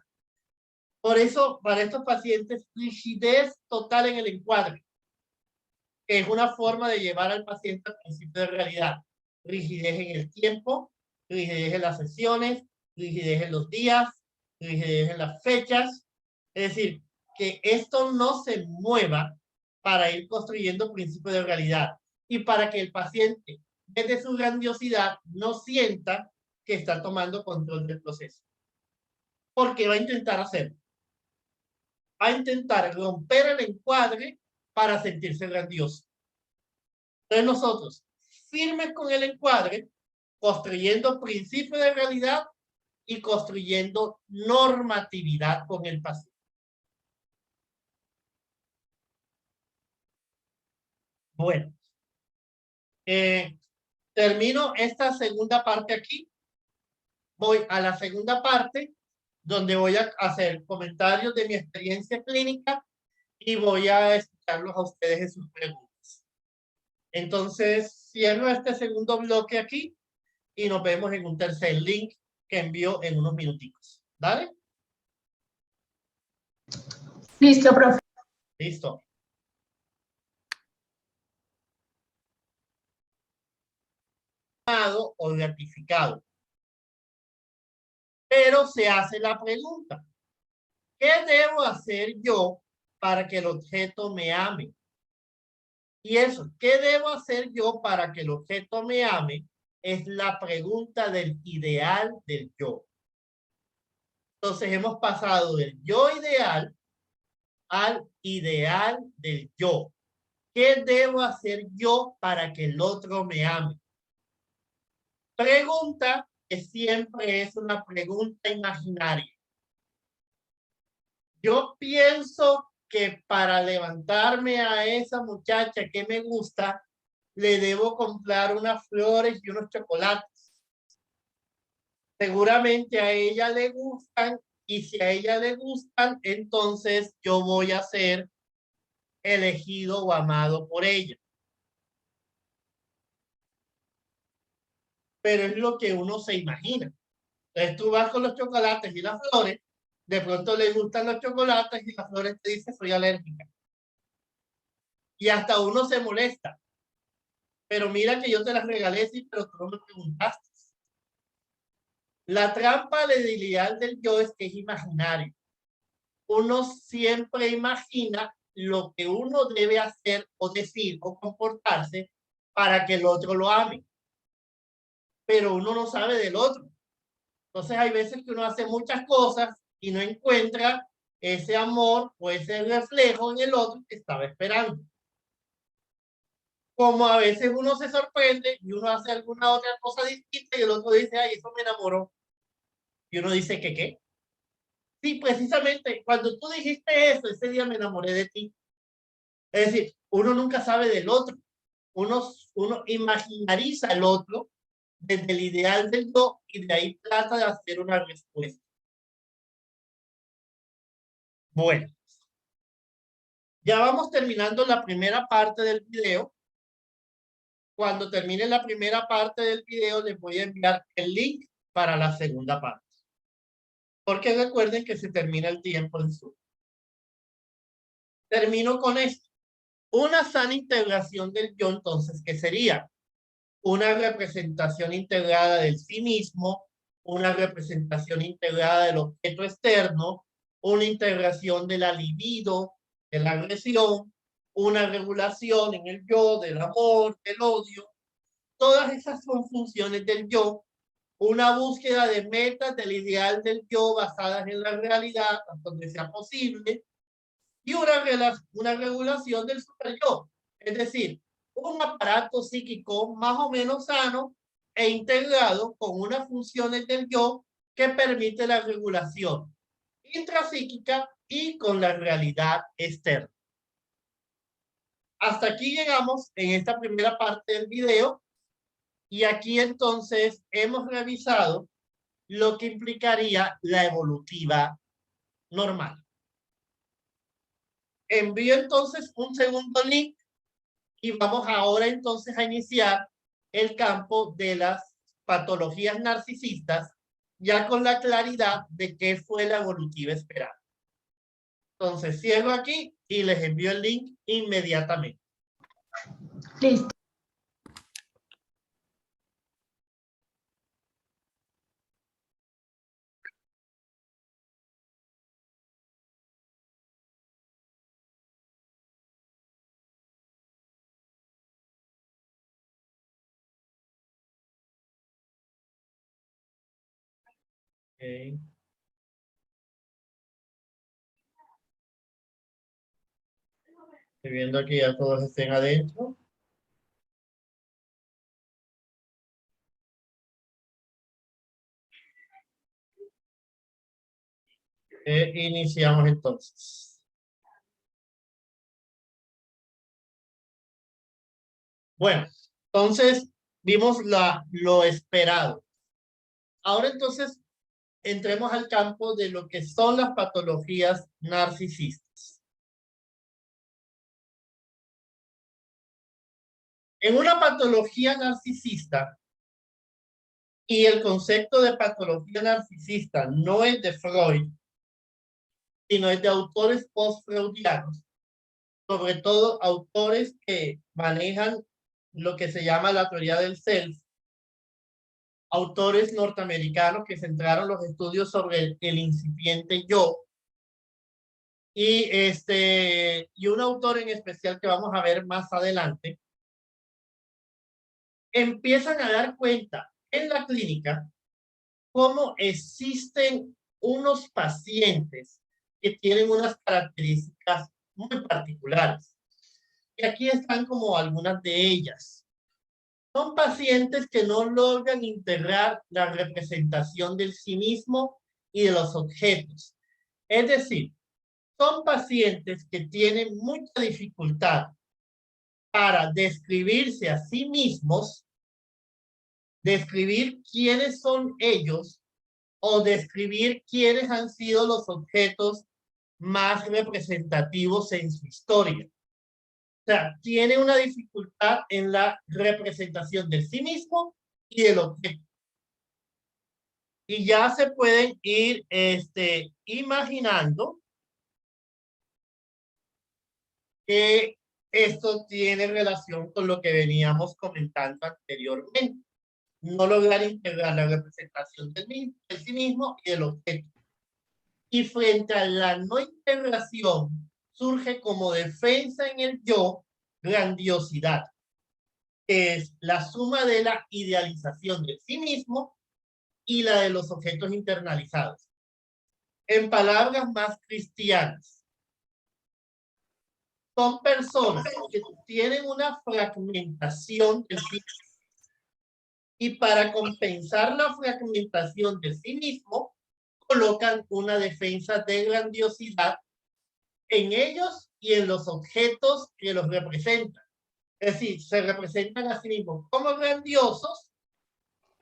Por eso, para estos pacientes, rigidez total en el encuadre, que es una forma de llevar al paciente al principio de realidad. Rigidez en el tiempo, rigidez en las sesiones, rigidez en los días, rigidez en las fechas. Es decir, que esto no se mueva para ir construyendo principios de realidad y para que el paciente, desde su grandiosidad, no sienta que está tomando control del proceso. Porque va a intentar hacerlo. Va a intentar romper el encuadre para sentirse grandioso. Entonces nosotros, firmes con el encuadre, construyendo principios de realidad y construyendo normatividad con el paciente. Bueno, termino esta segunda parte aquí. Voy a la segunda parte, donde voy a hacer comentarios de mi experiencia clínica y voy a escucharlos a ustedes en sus preguntas. Entonces, cierro este segundo bloque aquí y nos vemos en un tercer link que envío en unos minuticos. ¿Dale? Listo, profe. Listo. O gratificado. Pero se hace la pregunta, ¿qué debo hacer yo para que el objeto me ame? Y eso, ¿qué debo hacer yo para que el objeto me ame? Es la pregunta del ideal del yo. Entonces hemos pasado del yo ideal al ideal del yo. ¿Qué debo hacer yo para que el otro me ame? Pregunta que siempre es una pregunta imaginaria. Yo pienso que para levantarme a esa muchacha que me gusta, le debo comprar unas flores y unos chocolates. Seguramente a ella le gustan, y si a ella le gustan, entonces yo voy a ser elegido o amado por ella. Pero es lo que uno se imagina. Entonces tú vas con los chocolates y las flores, de pronto le gustan los chocolates y las flores te dicen soy alérgica. Y hasta uno se molesta. Pero mira que yo te las regalé, sí, pero tú no me preguntaste. La trampa del ideal del yo es que es imaginario. Uno siempre imagina lo que uno debe hacer o decir o comportarse para que el otro lo ame. Pero uno no sabe del otro. Entonces hay veces que uno hace muchas cosas y no encuentra ese amor o ese reflejo en el otro que estaba esperando. Como a veces uno se sorprende y uno hace alguna otra cosa distinta y el otro dice, ay, eso me enamoró. Y uno dice, ¿qué? Sí, precisamente, cuando tú dijiste eso, ese día me enamoré de ti. Es decir, uno nunca sabe del otro. Uno imaginariza el otro desde el ideal del yo y de ahí trata de hacer una respuesta. Bueno, ya vamos terminando la primera parte del video. Cuando termine la primera parte del video, les voy a enviar el link para la segunda parte. Porque recuerden que se termina el tiempo en Zoom. Termino con esto. Una sana integración del yo, entonces, ¿qué sería? Una representación integrada del sí mismo, una representación integrada del objeto externo, una integración de la libido, de la agresión, una regulación en el yo, del amor, del odio. Todas esas son funciones del yo, una búsqueda de metas del ideal del yo basadas en la realidad, hasta donde sea posible, y una regulación del superyo, es decir, un aparato psíquico más o menos sano e integrado con unas funciones del yo que permite la regulación intrapsíquica y con la realidad externa. Hasta aquí llegamos en esta primera parte del video y aquí entonces hemos revisado lo que implicaría la evolutiva normal. Envío entonces un segundo link y vamos ahora entonces a iniciar el campo de las patologías narcisistas, ya con la claridad de qué fue la evolutiva esperada. Entonces cierro aquí y les envío el link inmediatamente. Listo. Okay. Estoy viendo que ya todos estén adentro. Iniciamos entonces. Bueno, entonces vimos lo esperado. Ahora entonces entremos al campo de lo que son las patologías narcisistas. En una patología narcisista, y el concepto de patología narcisista no es de Freud, sino es de autores post-freudianos, sobre todo autores que manejan lo que se llama la teoría del self, autores norteamericanos que centraron los estudios sobre el incipiente yo, y un autor en especial que vamos a ver más adelante, empiezan a dar cuenta en la clínica cómo existen unos pacientes que tienen unas características muy particulares. Y aquí están como algunas de ellas. Son pacientes que no logran integrar la representación del sí mismo y de los objetos. Es decir, son pacientes que tienen mucha dificultad para describirse a sí mismos, describir quiénes son ellos o describir quiénes han sido los objetos más representativos en su historia. O sea, tiene una dificultad en la representación de sí mismo y del objeto. Y ya se pueden ir imaginando que esto tiene relación con lo que veníamos comentando anteriormente. No lograr integrar la representación del sí mismo y del objeto. Y frente a la no integración, surge como defensa en el yo grandiosidad, que es la suma de la idealización de sí mismo y la de los objetos internalizados. En palabras más cristianas, son personas que tienen una fragmentación del sí mismo y para compensar la fragmentación de sí mismo, colocan una defensa de grandiosidad en ellos y en los objetos que los representan. Es decir, se representan a sí mismos como grandiosos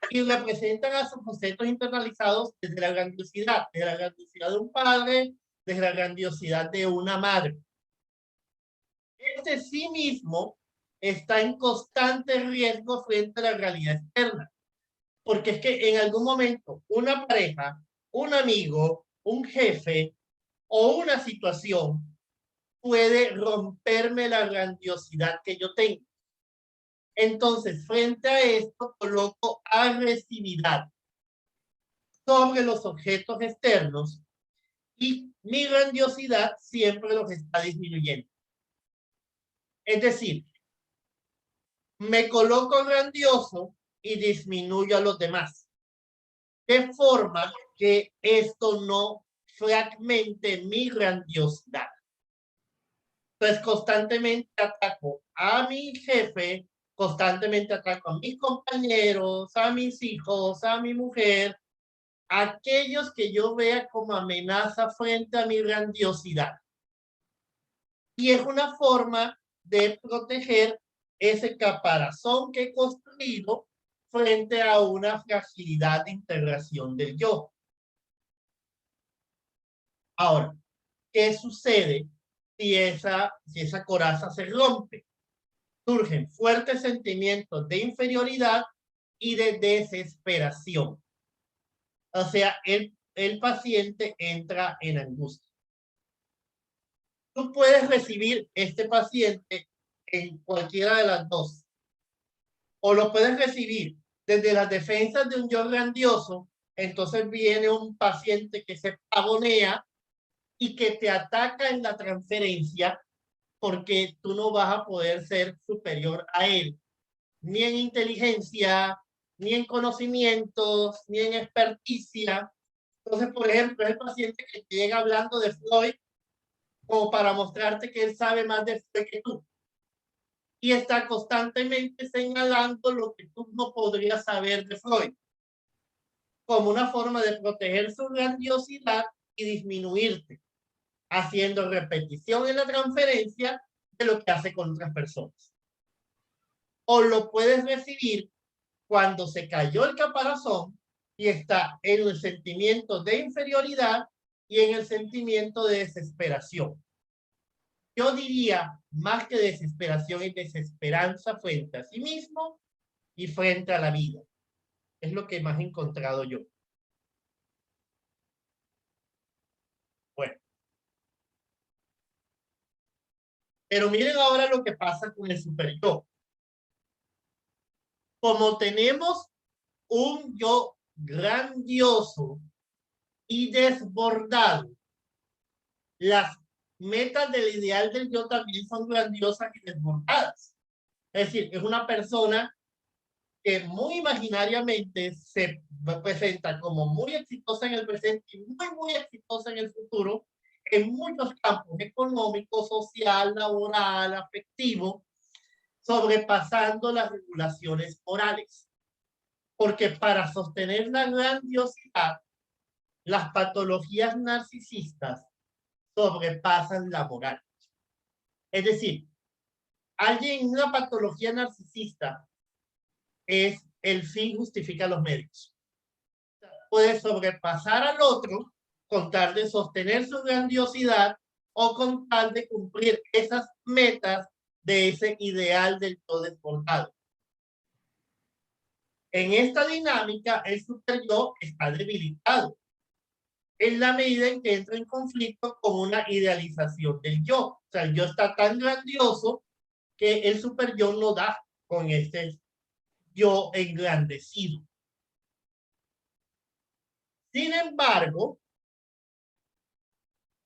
y representan a sus conceptos internalizados desde la grandiosidad de un padre, desde la grandiosidad de una madre. Este sí mismo está en constante riesgo frente a la realidad externa, porque es que en algún momento una pareja, un amigo, un jefe o una situación puede romperme la grandiosidad que yo tengo. Entonces, frente a esto, coloco agresividad sobre los objetos externos y mi grandiosidad siempre los está disminuyendo. Es decir, me coloco grandioso y disminuyo a los demás, de forma que esto no fragmente mi grandiosidad. Entonces, constantemente ataco a mi jefe, constantemente ataco a mis compañeros, a mis hijos, a mi mujer, aquellos que yo vea como amenaza frente a mi grandiosidad. Y es una forma de proteger ese caparazón que he construido frente a una fragilidad de integración del yo. Ahora, ¿qué sucede si esa coraza se rompe? Surgen fuertes sentimientos de inferioridad y de desesperación. O sea, el paciente entra en angustia. Tú puedes recibir este paciente en cualquiera de las dos. O lo puedes recibir desde las defensas de un yo grandioso. Entonces viene un paciente que se pavonea y que te ataca en la transferencia porque tú no vas a poder ser superior a él, ni en inteligencia, ni en conocimientos, ni en experticia. Entonces, por ejemplo, es el paciente que te llega hablando de Freud como para mostrarte que él sabe más de Freud que tú. Y está constantemente señalando lo que tú no podrías saber de Freud, como una forma de proteger su grandiosidad y disminuirte, haciendo repetición en la transferencia de lo que hace con otras personas. O lo puedes recibir cuando se cayó el caparazón y está en el sentimiento de inferioridad y en el sentimiento de desesperación. Yo diría, más que desesperación, y desesperanza frente a sí mismo y frente a la vida. Es lo que más he encontrado yo. Bueno. Pero miren ahora lo que pasa con el superyo. Como tenemos un yo grandioso y desbordado, las metas del ideal del yo también son grandiosas y desbordadas. Es decir, es una persona que muy imaginariamente se presenta como muy exitosa en el presente y muy exitosa en el futuro, en muchos campos económico, social, laboral, afectivo, sobrepasando las regulaciones morales. Porque para sostener la grandiosidad, las patologías narcisistas sobrepasan la moral. Es decir, alguien, una patología narcisista es el fin justifica los medios. Puede sobrepasar al otro con tal de sostener su grandiosidad o con tal de cumplir esas metas de ese ideal del todo desbordado. En esta dinámica, el superyo está debilitado en la medida en que entra en conflicto con una idealización del yo. O sea, el yo está tan grandioso que el superyo no da con este yo engrandecido. Sin embargo,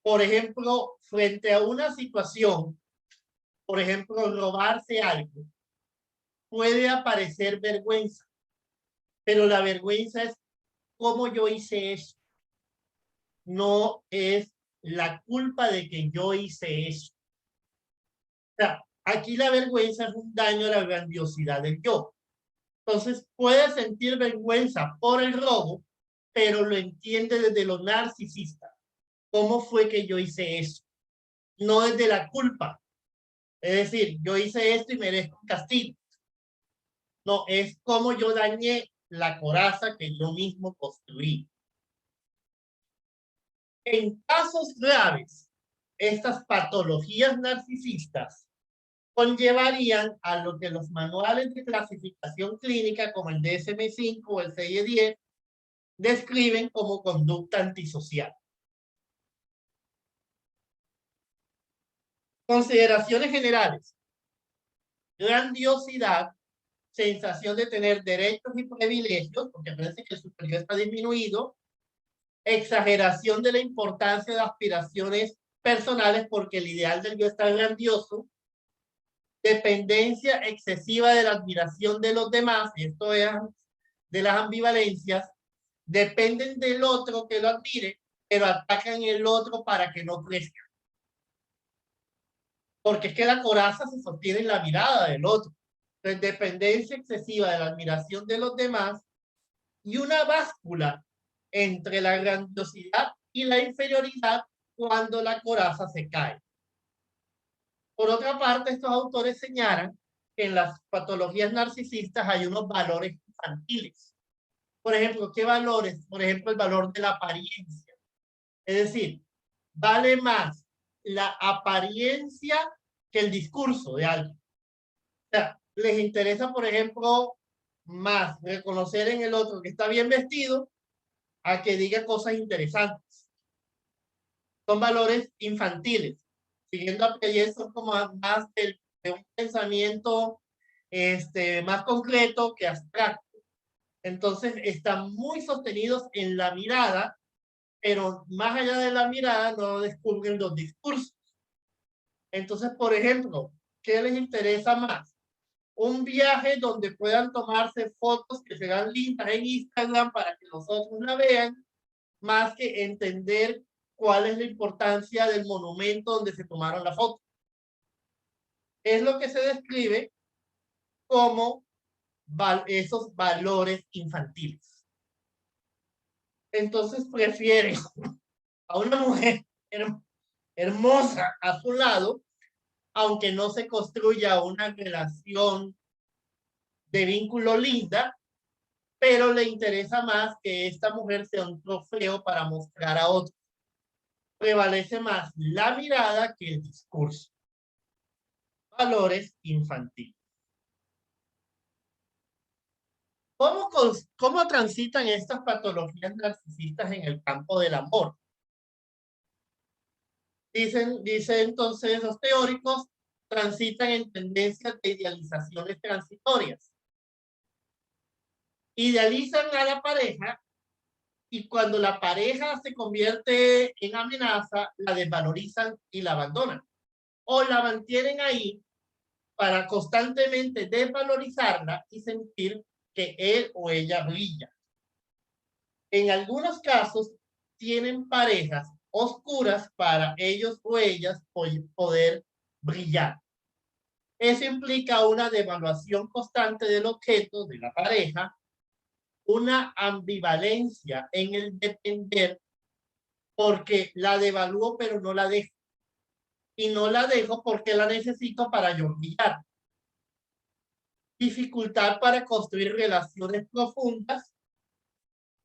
por ejemplo, frente a una situación, por ejemplo, robarse algo, puede aparecer vergüenza, pero la vergüenza es cómo yo hice eso. No es la culpa de que yo hice eso. O sea, aquí la vergüenza es un daño a la grandiosidad del yo. Entonces puede sentir vergüenza por el robo, pero lo entiende desde lo narcisista. ¿Cómo fue que yo hice eso? No desde la culpa. Es decir, yo hice esto y merezco un castigo. No, es como yo dañé la coraza que yo mismo construí. En casos graves, estas patologías narcisistas conllevarían a lo que los manuales de clasificación clínica como el DSM-5 o el CIE-10 describen como conducta antisocial. Consideraciones generales. Grandiosidad, sensación de tener derechos y privilegios, porque parece que el superior está disminuido. Exageración de la importancia de aspiraciones personales, porque el ideal del yo está grandioso. Dependencia excesiva de la admiración de los demás, esto es de las ambivalencias. Dependen del otro que lo admire, pero atacan el otro para que no crezca. Porque es que la coraza se sostiene en la mirada del otro. Entonces, dependencia excesiva de la admiración de los demás y una báscula entre la grandiosidad y la inferioridad cuando la coraza se cae. Por otra parte, estos autores señalan que en las patologías narcisistas hay unos valores infantiles. Por ejemplo, ¿qué valores? Por ejemplo, el valor de la apariencia. Es decir, vale más la apariencia que el discurso de alguien. O sea, les interesa, por ejemplo, más reconocer en el otro que está bien vestido a que diga cosas interesantes. Son valores infantiles. Siguiendo a Piaget, son como más de un pensamiento más concreto que abstracto. Entonces, están muy sostenidos en la mirada, pero más allá de la mirada no descubren los discursos. Entonces, por ejemplo, ¿qué les interesa más? Un viaje donde puedan tomarse fotos que serán lindas en Instagram para que los otros la vean, más que entender cuál es la importancia del monumento donde se tomaron la foto. Es lo que se describe como esos valores infantiles. Entonces prefieren a una mujer hermosa a su lado, aunque no se construya una relación de vínculo linda, pero le interesa más que esta mujer sea un trofeo para mostrar a otros. Prevalece más la mirada que el discurso. Valores infantiles. ¿Cómo transitan estas patologías narcisistas en el campo del amor? Dicen entonces los teóricos, transitan en tendencias de idealizaciones transitorias. Idealizan a la pareja y cuando la pareja se convierte en amenaza, la desvalorizan y la abandonan. O la mantienen ahí para constantemente desvalorizarla y sentir que él o ella brilla. En algunos casos, tienen parejas oscuras para ellos o ellas poder brillar. Eso implica una devaluación constante del objeto de la pareja, una ambivalencia en el depender, porque la devalúo pero no la dejo. Y no la dejo porque la necesito para yo brillar. Dificultad para construir relaciones profundas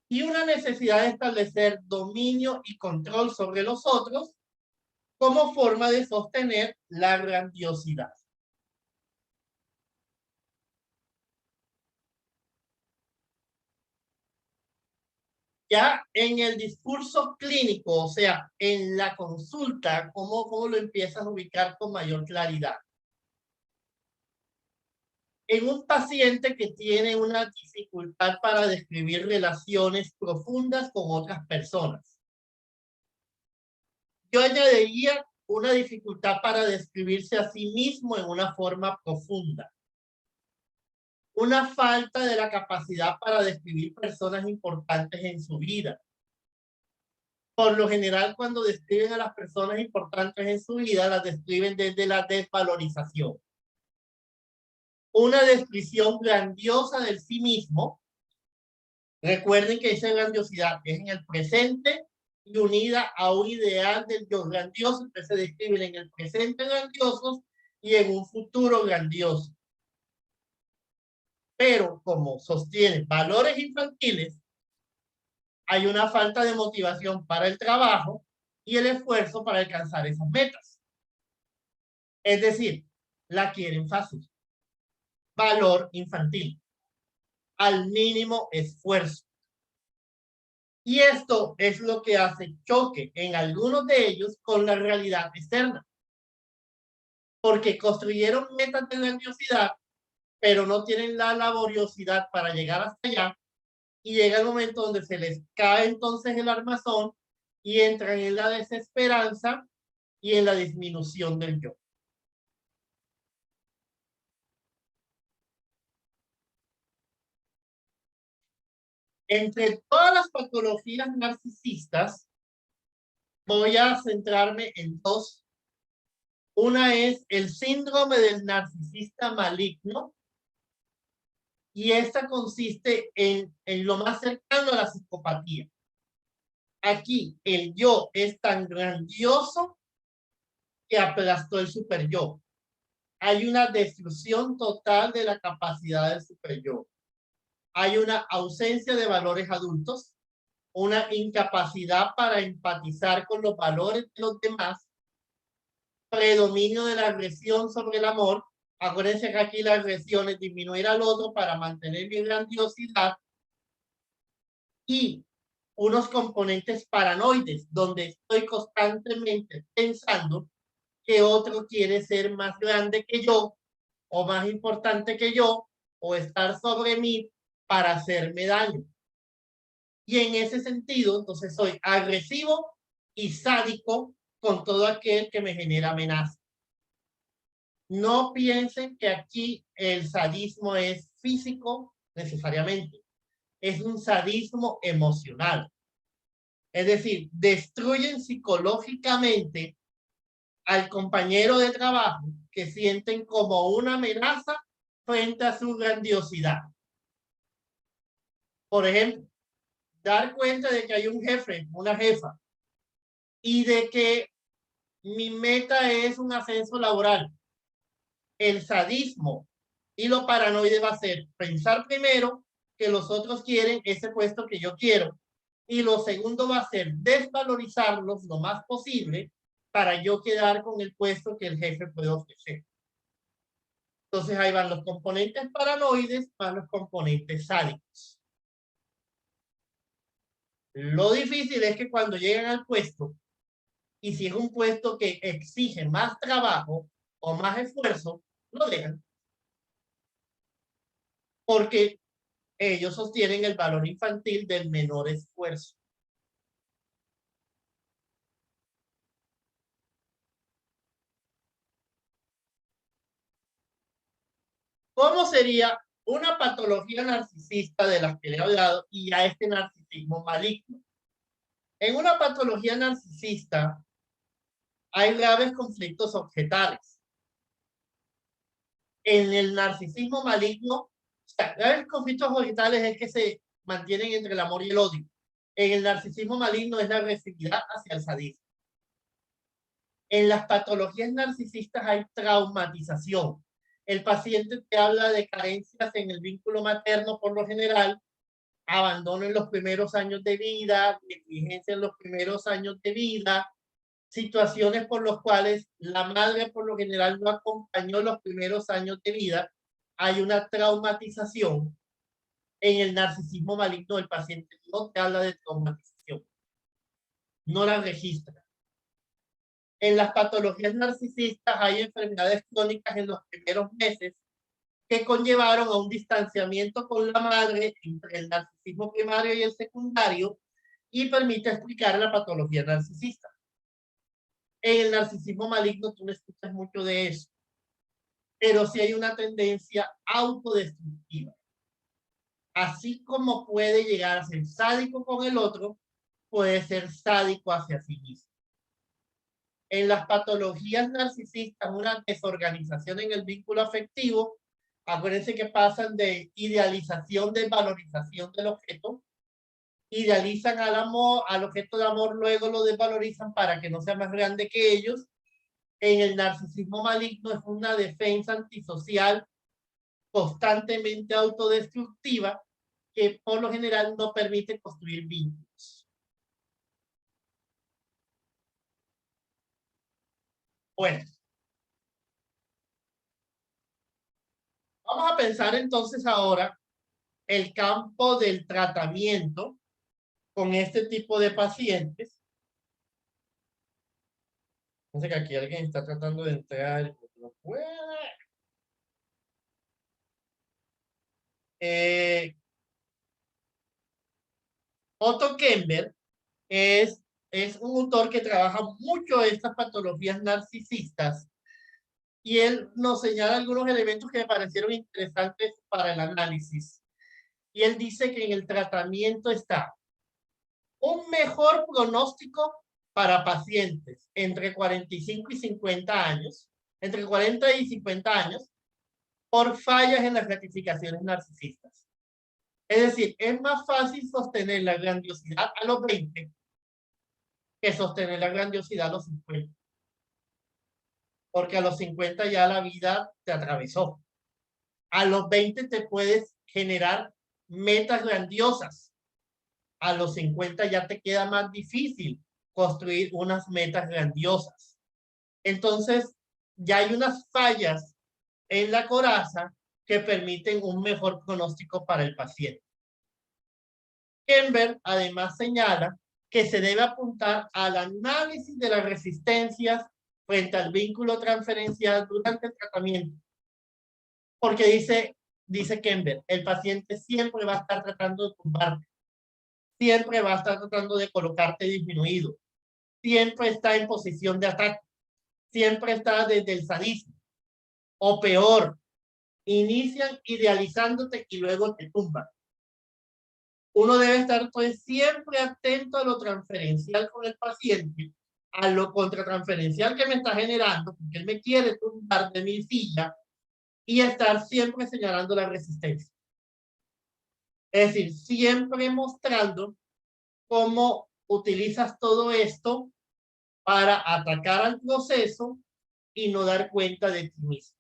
y una necesidad de establecer dominio y control sobre los otros como forma de sostener la grandiosidad. Ya en el discurso clínico, o sea, en la consulta, ¿cómo lo empiezas a ubicar con mayor claridad? En un paciente que tiene una dificultad para describir relaciones profundas con otras personas. Yo añadiría una dificultad para describirse a sí mismo en una forma profunda. Una falta de la capacidad para describir personas importantes en su vida. Por lo general, cuando describen a las personas importantes en su vida, las describen desde la desvalorización. Una descripción grandiosa del sí mismo. Recuerden que esa grandiosidad es en el presente y unida a un ideal del yo grandioso, que se describen en el presente grandiosos y en un futuro grandioso. Pero como sostienen valores infantiles, hay una falta de motivación para el trabajo y el esfuerzo para alcanzar esas metas. Es decir, la quieren fácil. Valor infantil. Al mínimo esfuerzo. Y esto es lo que hace choque en algunos de ellos con la realidad externa. porque construyeron metas de grandiosidad, pero no tienen la laboriosidad para llegar hasta allá, y llega el momento donde se les cae entonces el armazón y entran en la desesperanza y en la disminución del yo. Entre todas las patologías narcisistas, voy a centrarme en dos. Una es el síndrome del narcisista maligno, y esta consiste en lo más cercano a la psicopatía. Aquí el yo es tan grandioso que aplastó el super yo. Hay una destrucción total de la capacidad del super yo. Hay una ausencia de valores adultos, una incapacidad para empatizar con los valores de los demás, predominio de la agresión sobre el amor. Acuérdense que aquí la agresión es disminuir al otro para mantener mi grandiosidad, y unos componentes paranoides, donde estoy constantemente pensando que otro quiere ser más grande que yo, o más importante que yo, o estar sobre mí para hacerme daño. Y en ese sentido, entonces soy agresivo y sádico con todo aquel que me genera amenaza. No piensen que aquí el sadismo es físico necesariamente. Es un sadismo emocional. Es decir, destruyen psicológicamente al compañero de trabajo que sienten como una amenaza frente a su grandiosidad. Por ejemplo, dar cuenta de que hay un jefe, una jefa, y de que mi meta es un ascenso laboral. El sadismo y lo paranoide va a ser pensar primero que los otros quieren ese puesto que yo quiero, y lo segundo va a ser desvalorizarlos lo más posible para yo quedar con el puesto que el jefe puede ofrecer. Entonces ahí van los componentes paranoides, van los componentes sádicos. Lo difícil es que cuando llegan al puesto, y si es un puesto que exige más trabajo o más esfuerzo, lo dejan. Porque ellos sostienen el valor infantil del menor esfuerzo. ¿Cómo sería una patología narcisista de las que le he hablado y a este narcisismo maligno? En una patología narcisista hay graves conflictos objetales. En el narcisismo maligno, o sea, graves conflictos objetales es que se mantienen entre el amor y el odio. En el narcisismo maligno es la agresividad hacia el sadismo. En las patologías narcisistas hay traumatización. El paciente te habla de carencias en el vínculo materno por lo general, abandono en los primeros años de vida, negligencia en los primeros años de vida, situaciones por las cuales la madre por lo general no acompañó los primeros años de vida. Hay una traumatización. En el narcisismo maligno el paciente no te habla de traumatización, no la registra. En las patologías narcisistas hay enfermedades crónicas en los primeros meses que conllevaron a un distanciamiento con la madre entre el narcisismo primario y el secundario, y permite explicar la patología narcisista. En el narcisismo maligno tú no escuchas mucho de eso, pero sí hay una tendencia autodestructiva. Así como puede llegar a ser sádico con el otro, puede ser sádico hacia sí mismo. En las patologías narcisistas, una desorganización en el vínculo afectivo. Acuérdense que pasan de idealización, de valorización del objeto. Idealizan al amor, al objeto de amor, luego lo desvalorizan para que no sea más grande que ellos. En el narcisismo maligno es una defensa antisocial constantemente autodestructiva que por lo general no permite construir vínculos. Bueno, vamos a pensar entonces ahora el campo del tratamiento con este tipo de pacientes. Entonces que aquí alguien está tratando de entrar. no puede. Otto Kemper es un autor que trabaja mucho estas patologías narcisistas y él nos señala algunos elementos que me parecieron interesantes para el análisis. Y él dice que en el tratamiento está un mejor pronóstico para pacientes entre 45 y 50 años, entre 40 y 50 años, por fallas en las gratificaciones narcisistas. Es decir, es más fácil sostener la grandiosidad a los 20 que sostener la grandiosidad a los 50. Porque a los 50 ya la vida te atravesó. A los 20 te puedes generar metas grandiosas. A los 50 ya te queda más difícil construir unas metas grandiosas. Entonces, ya hay unas fallas en la coraza que permiten un mejor pronóstico para el paciente. Kemper además señala que se debe apuntar al análisis de las resistencias frente al vínculo transferencial durante el tratamiento. Porque dice Kemper, el paciente siempre va a estar tratando de tumbarte, siempre va a estar tratando de colocarte disminuido, siempre está en posición de ataque, siempre está desde el sadismo, o peor, inician idealizándote y luego te tumban. Uno debe estar pues siempre atento a lo transferencial con el paciente, a lo contratransferencial que me está generando, porque él me quiere tumbar de mi silla, y estar siempre señalando la resistencia. Es decir, siempre mostrando cómo utilizas todo esto para atacar al proceso y no dar cuenta de ti mismo.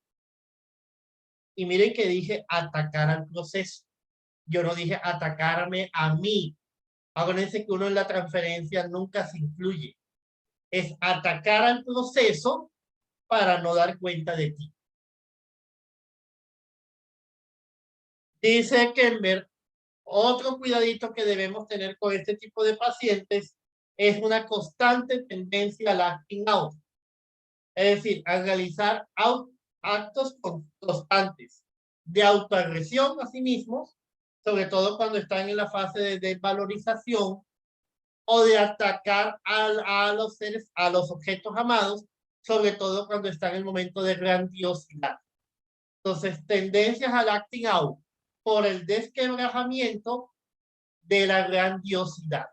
Y miren que dije atacar al proceso. Yo no dije atacarme a mí. Acuérdense que uno en la transferencia nunca se incluye. Es atacar al proceso para no dar cuenta de ti. Dice Kemper, otro cuidadito que debemos tener con este tipo de pacientes es una constante tendencia al acting out. Es decir, a realizar actos constantes de autoagresión a sí mismos, sobre todo cuando están en la fase de desvalorización, o de atacar a los seres, a los objetos amados, sobre todo cuando están en el momento de grandiosidad. Entonces, tendencias al acting out por el desquebrajamiento de la grandiosidad.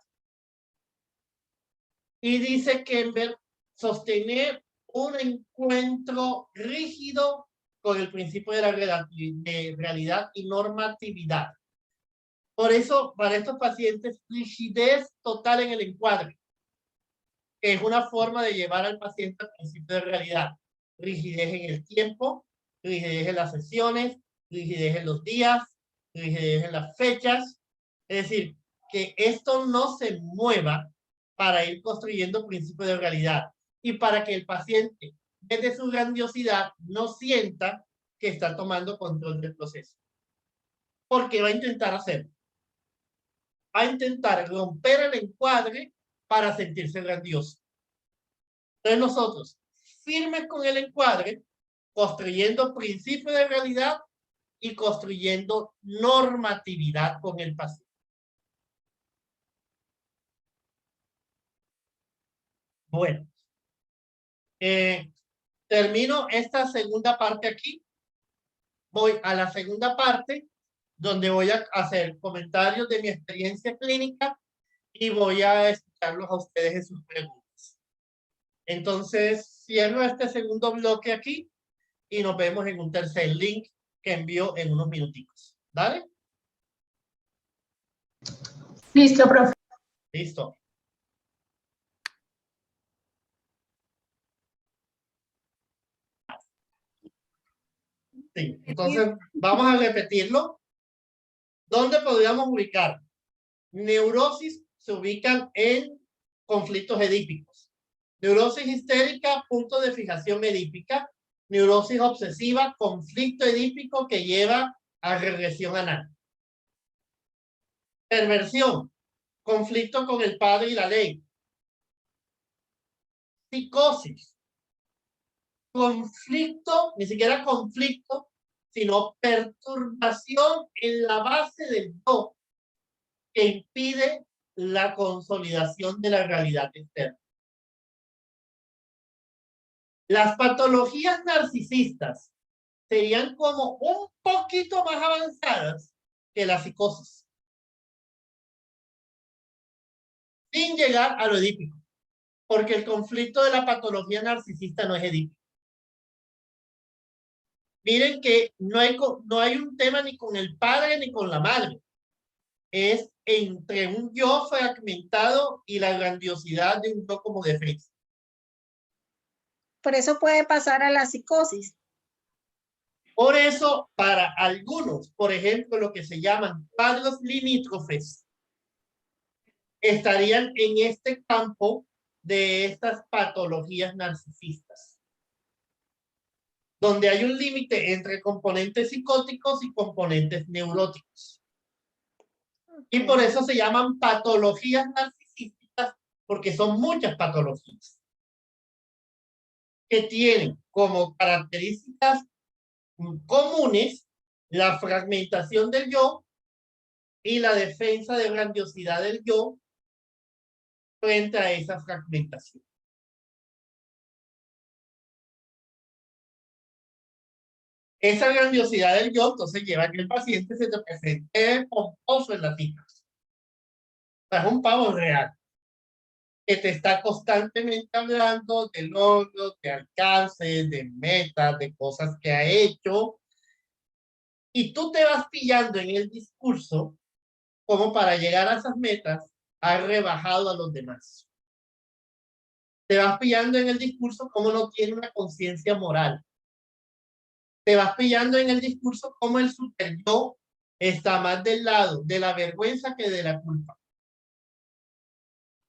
Y dice Kemper, sostener un encuentro rígido con el principio de la realidad y normatividad. Por eso, para estos pacientes, rigidez total en el encuadre, que es una forma de llevar al paciente al principio de realidad. Rigidez en el tiempo, rigidez en las sesiones, rigidez en los días, rigidez en las fechas. Es decir, que esto no se mueva para ir construyendo principios de realidad y para que el paciente, desde su grandiosidad, no sienta que está tomando control del proceso. Porque va a intentar hacerlo. Va a intentar romper el encuadre para sentirse grandioso. Entonces nosotros, firmes con el encuadre, construyendo principios de realidad y construyendo normatividad con el paciente. Bueno, termino esta segunda parte aquí. Voy a la segunda parte, donde voy a hacer comentarios de mi experiencia clínica y voy a escucharlos a ustedes en sus preguntas. Entonces, cierro este segundo bloque aquí y nos vemos en un tercer link que envío en unos minuticos. ¿Dale? Listo, profe. Listo. Sí, entonces vamos a repetirlo. ¿Dónde podríamos ubicar? Neurosis se ubican en conflictos edípicos. Neurosis histérica, punto de fijación edípica. Neurosis obsesiva, conflicto edípico que lleva a regresión anal. Perversión, conflicto con el padre y la ley. Psicosis, conflicto, ni siquiera conflicto, sino perturbación en la base del yo que impide la consolidación de la realidad externa. Las patologías narcisistas serían como un poquito más avanzadas que la psicosis, sin llegar a lo edípico, porque el conflicto de la patología narcisista no es edípico. Miren que no hay un tema ni con el padre ni con la madre. Es entre un yo fragmentado y la grandiosidad de un yo como defensa. Por eso puede pasar a la psicosis. Por eso, para algunos, por ejemplo, lo que se llaman cuadros limítrofes, estarían en este campo de estas patologías narcisistas, donde hay un límite entre componentes psicóticos y componentes neuróticos. Y por eso se llaman patologías narcisísticas, porque son muchas patologías que tienen como características comunes la fragmentación del yo y la defensa de grandiosidad del yo frente a esa fragmentación. Esa grandiosidad del yo entonces lleva a que el paciente se te presente pomposo en la cita. O sea, es un pavo real que te está constantemente hablando de logros, de alcances, de metas, de cosas que ha hecho, y tú te vas pillando en el discurso como para llegar a esas metas ha rebajado a los demás. Te vas pillando en el discurso como no tiene una conciencia moral. Te vas pillando en el discurso como el super yo está más del lado de la vergüenza que de la culpa.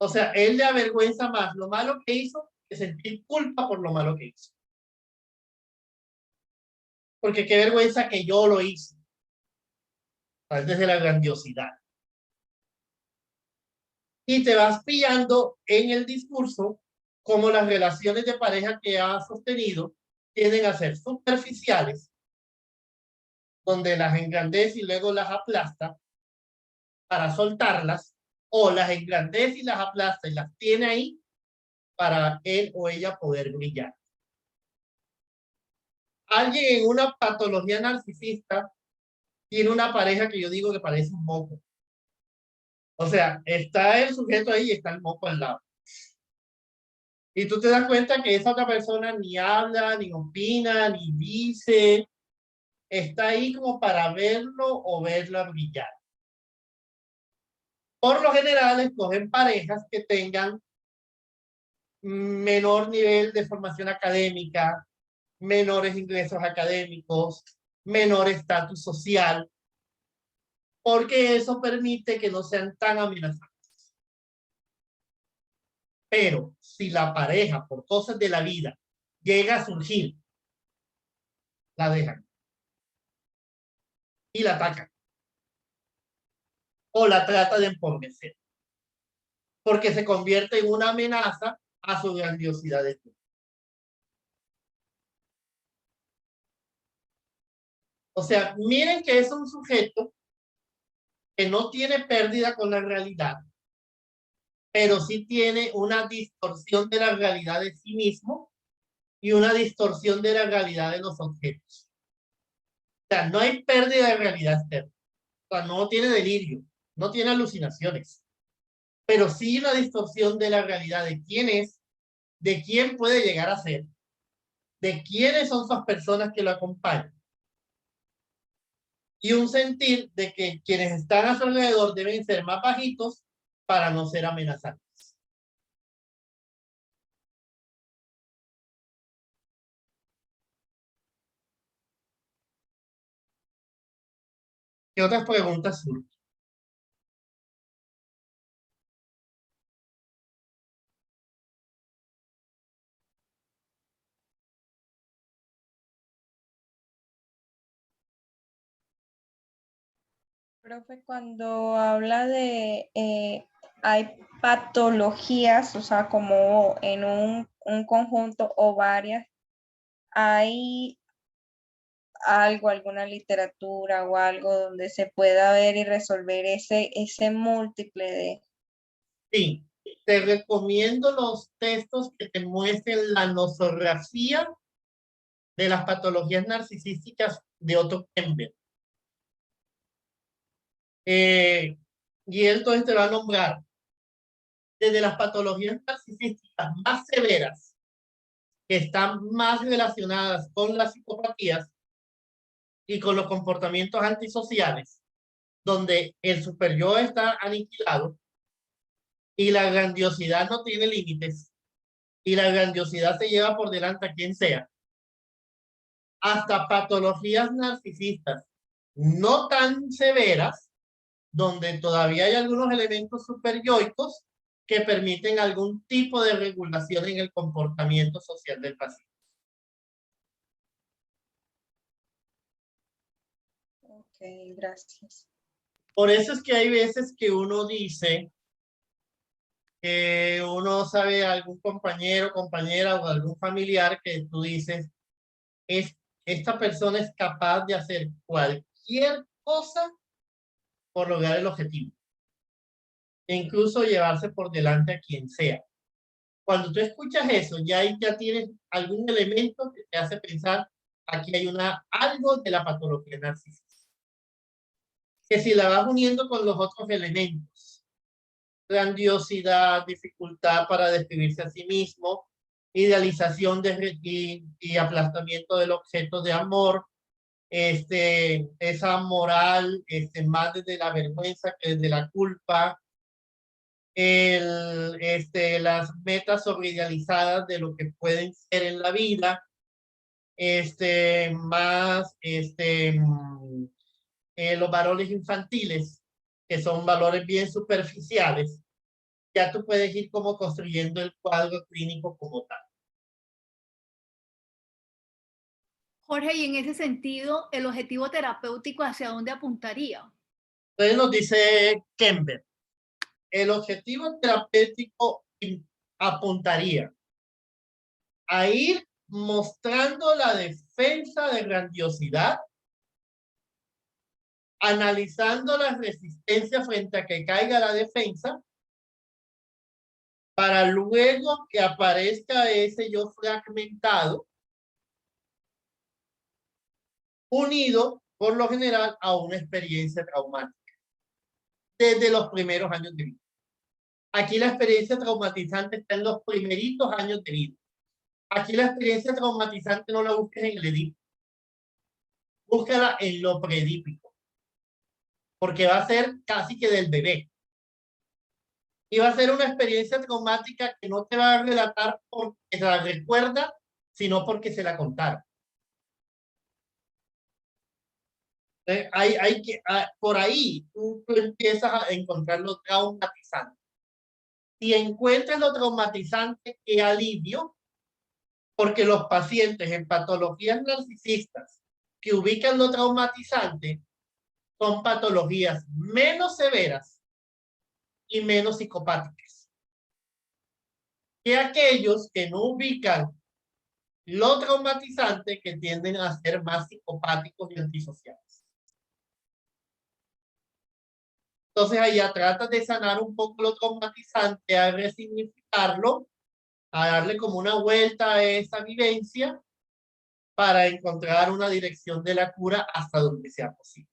O sea, él le avergüenza más lo malo que hizo que sentir culpa por lo malo que hizo. Porque qué vergüenza que yo lo hice. Desde la grandiosidad. Y te vas pillando en el discurso como las relaciones de pareja que ha sostenido tienden a ser superficiales, donde las engrandece y luego las aplasta para soltarlas, o las engrandece y las aplasta y las tiene ahí para él o ella poder brillar. Alguien en una patología narcisista tiene una pareja que yo digo que parece un moco. O sea, está el sujeto ahí y está el moco al lado. Y tú te das cuenta que esa otra persona ni habla, ni opina, ni dice. Está ahí como para verlo o verla brillar. Por lo general, escogen parejas que tengan menor nivel de formación académica, menores ingresos académicos, menor estatus social, porque eso permite que no sean tan amenazantes. Pero si la pareja, por cosas de la vida, llega a surgir, la dejan y la atacan o la trata de empobrecer, porque se convierte en una amenaza a su grandiosidad de vida. O sea, miren que es un sujeto que no tiene pérdida con la realidad, pero sí tiene una distorsión de la realidad de sí mismo y una distorsión de la realidad de los objetos. O sea, no hay pérdida de realidad externa. O sea, no tiene delirio, no tiene alucinaciones, pero sí una distorsión de la realidad de quién es, de quién puede llegar a ser, de quiénes son esas personas que lo acompañan. Y un sentir de que quienes están a su alrededor deben ser más bajitos para no ser amenazantes. ¿Qué otras preguntas surgen? Profe, cuando habla de hay patologías, o sea, como en un conjunto o varias, ¿hay algo, alguna literatura o algo donde se pueda ver y resolver ese múltiple de... Sí, te recomiendo los textos que te muestren la nosografía de las patologías narcisísticas de Otto Kemper. Y él entonces te va a nombrar desde las patologías narcisísticas más severas, que están más relacionadas con las psicopatías y con los comportamientos antisociales, donde el superyo está aniquilado y la grandiosidad no tiene límites y la grandiosidad se lleva por delante a quien sea, hasta patologías narcisistas no tan severas, donde todavía hay algunos elementos superyoicos que permiten algún tipo de regulación en el comportamiento social del paciente. Ok, gracias. Por eso es que hay veces que uno dice que uno sabe algún compañero, compañera o algún familiar que tú dices, esta persona es capaz de hacer cualquier cosa por lograr el objetivo. E incluso llevarse por delante a quien sea. Cuando tú escuchas eso, ya tienes algún elemento que te hace pensar, aquí hay algo de la patología narcisista. Que si la vas uniendo con los otros elementos, grandiosidad, dificultad para describirse a sí mismo, idealización y aplastamiento del objeto de amor, esa moral, más desde la vergüenza que desde la culpa, las metas sobreidealizadas de lo que pueden ser en la vida, más los valores infantiles, que son valores bien superficiales, ya tú puedes ir como construyendo el cuadro clínico como tal. Jorge, y en ese sentido, ¿el objetivo terapéutico hacia dónde apuntaría? Entonces nos dice Kemper, el objetivo terapéutico apuntaría a ir mostrando la defensa de grandiosidad, analizando la resistencia frente a que caiga la defensa, para luego que aparezca ese yo fragmentado, unido por lo general a una experiencia traumática desde los primeros años de vida. Aquí la experiencia traumatizante está en los primeritos años de vida. Aquí la experiencia traumatizante no la busques en el edípico, búscala en lo predípico, porque va a ser casi que del bebé. Y va a ser una experiencia traumática que no te va a relatar porque se la recuerda, sino porque se la contaron. Por ahí tú empiezas a encontrar lo traumatizante. Si encuentras lo traumatizante, qué alivio, porque los pacientes en patologías narcisistas que ubican lo traumatizante son patologías menos severas y menos psicopáticas que aquellos que no ubican lo traumatizante, que tienden a ser más psicopáticos y antisociales. Entonces allá tratas de sanar un poco lo traumatizante, a resignificarlo, a darle como una vuelta a esa vivencia para encontrar una dirección de la cura hasta donde sea posible.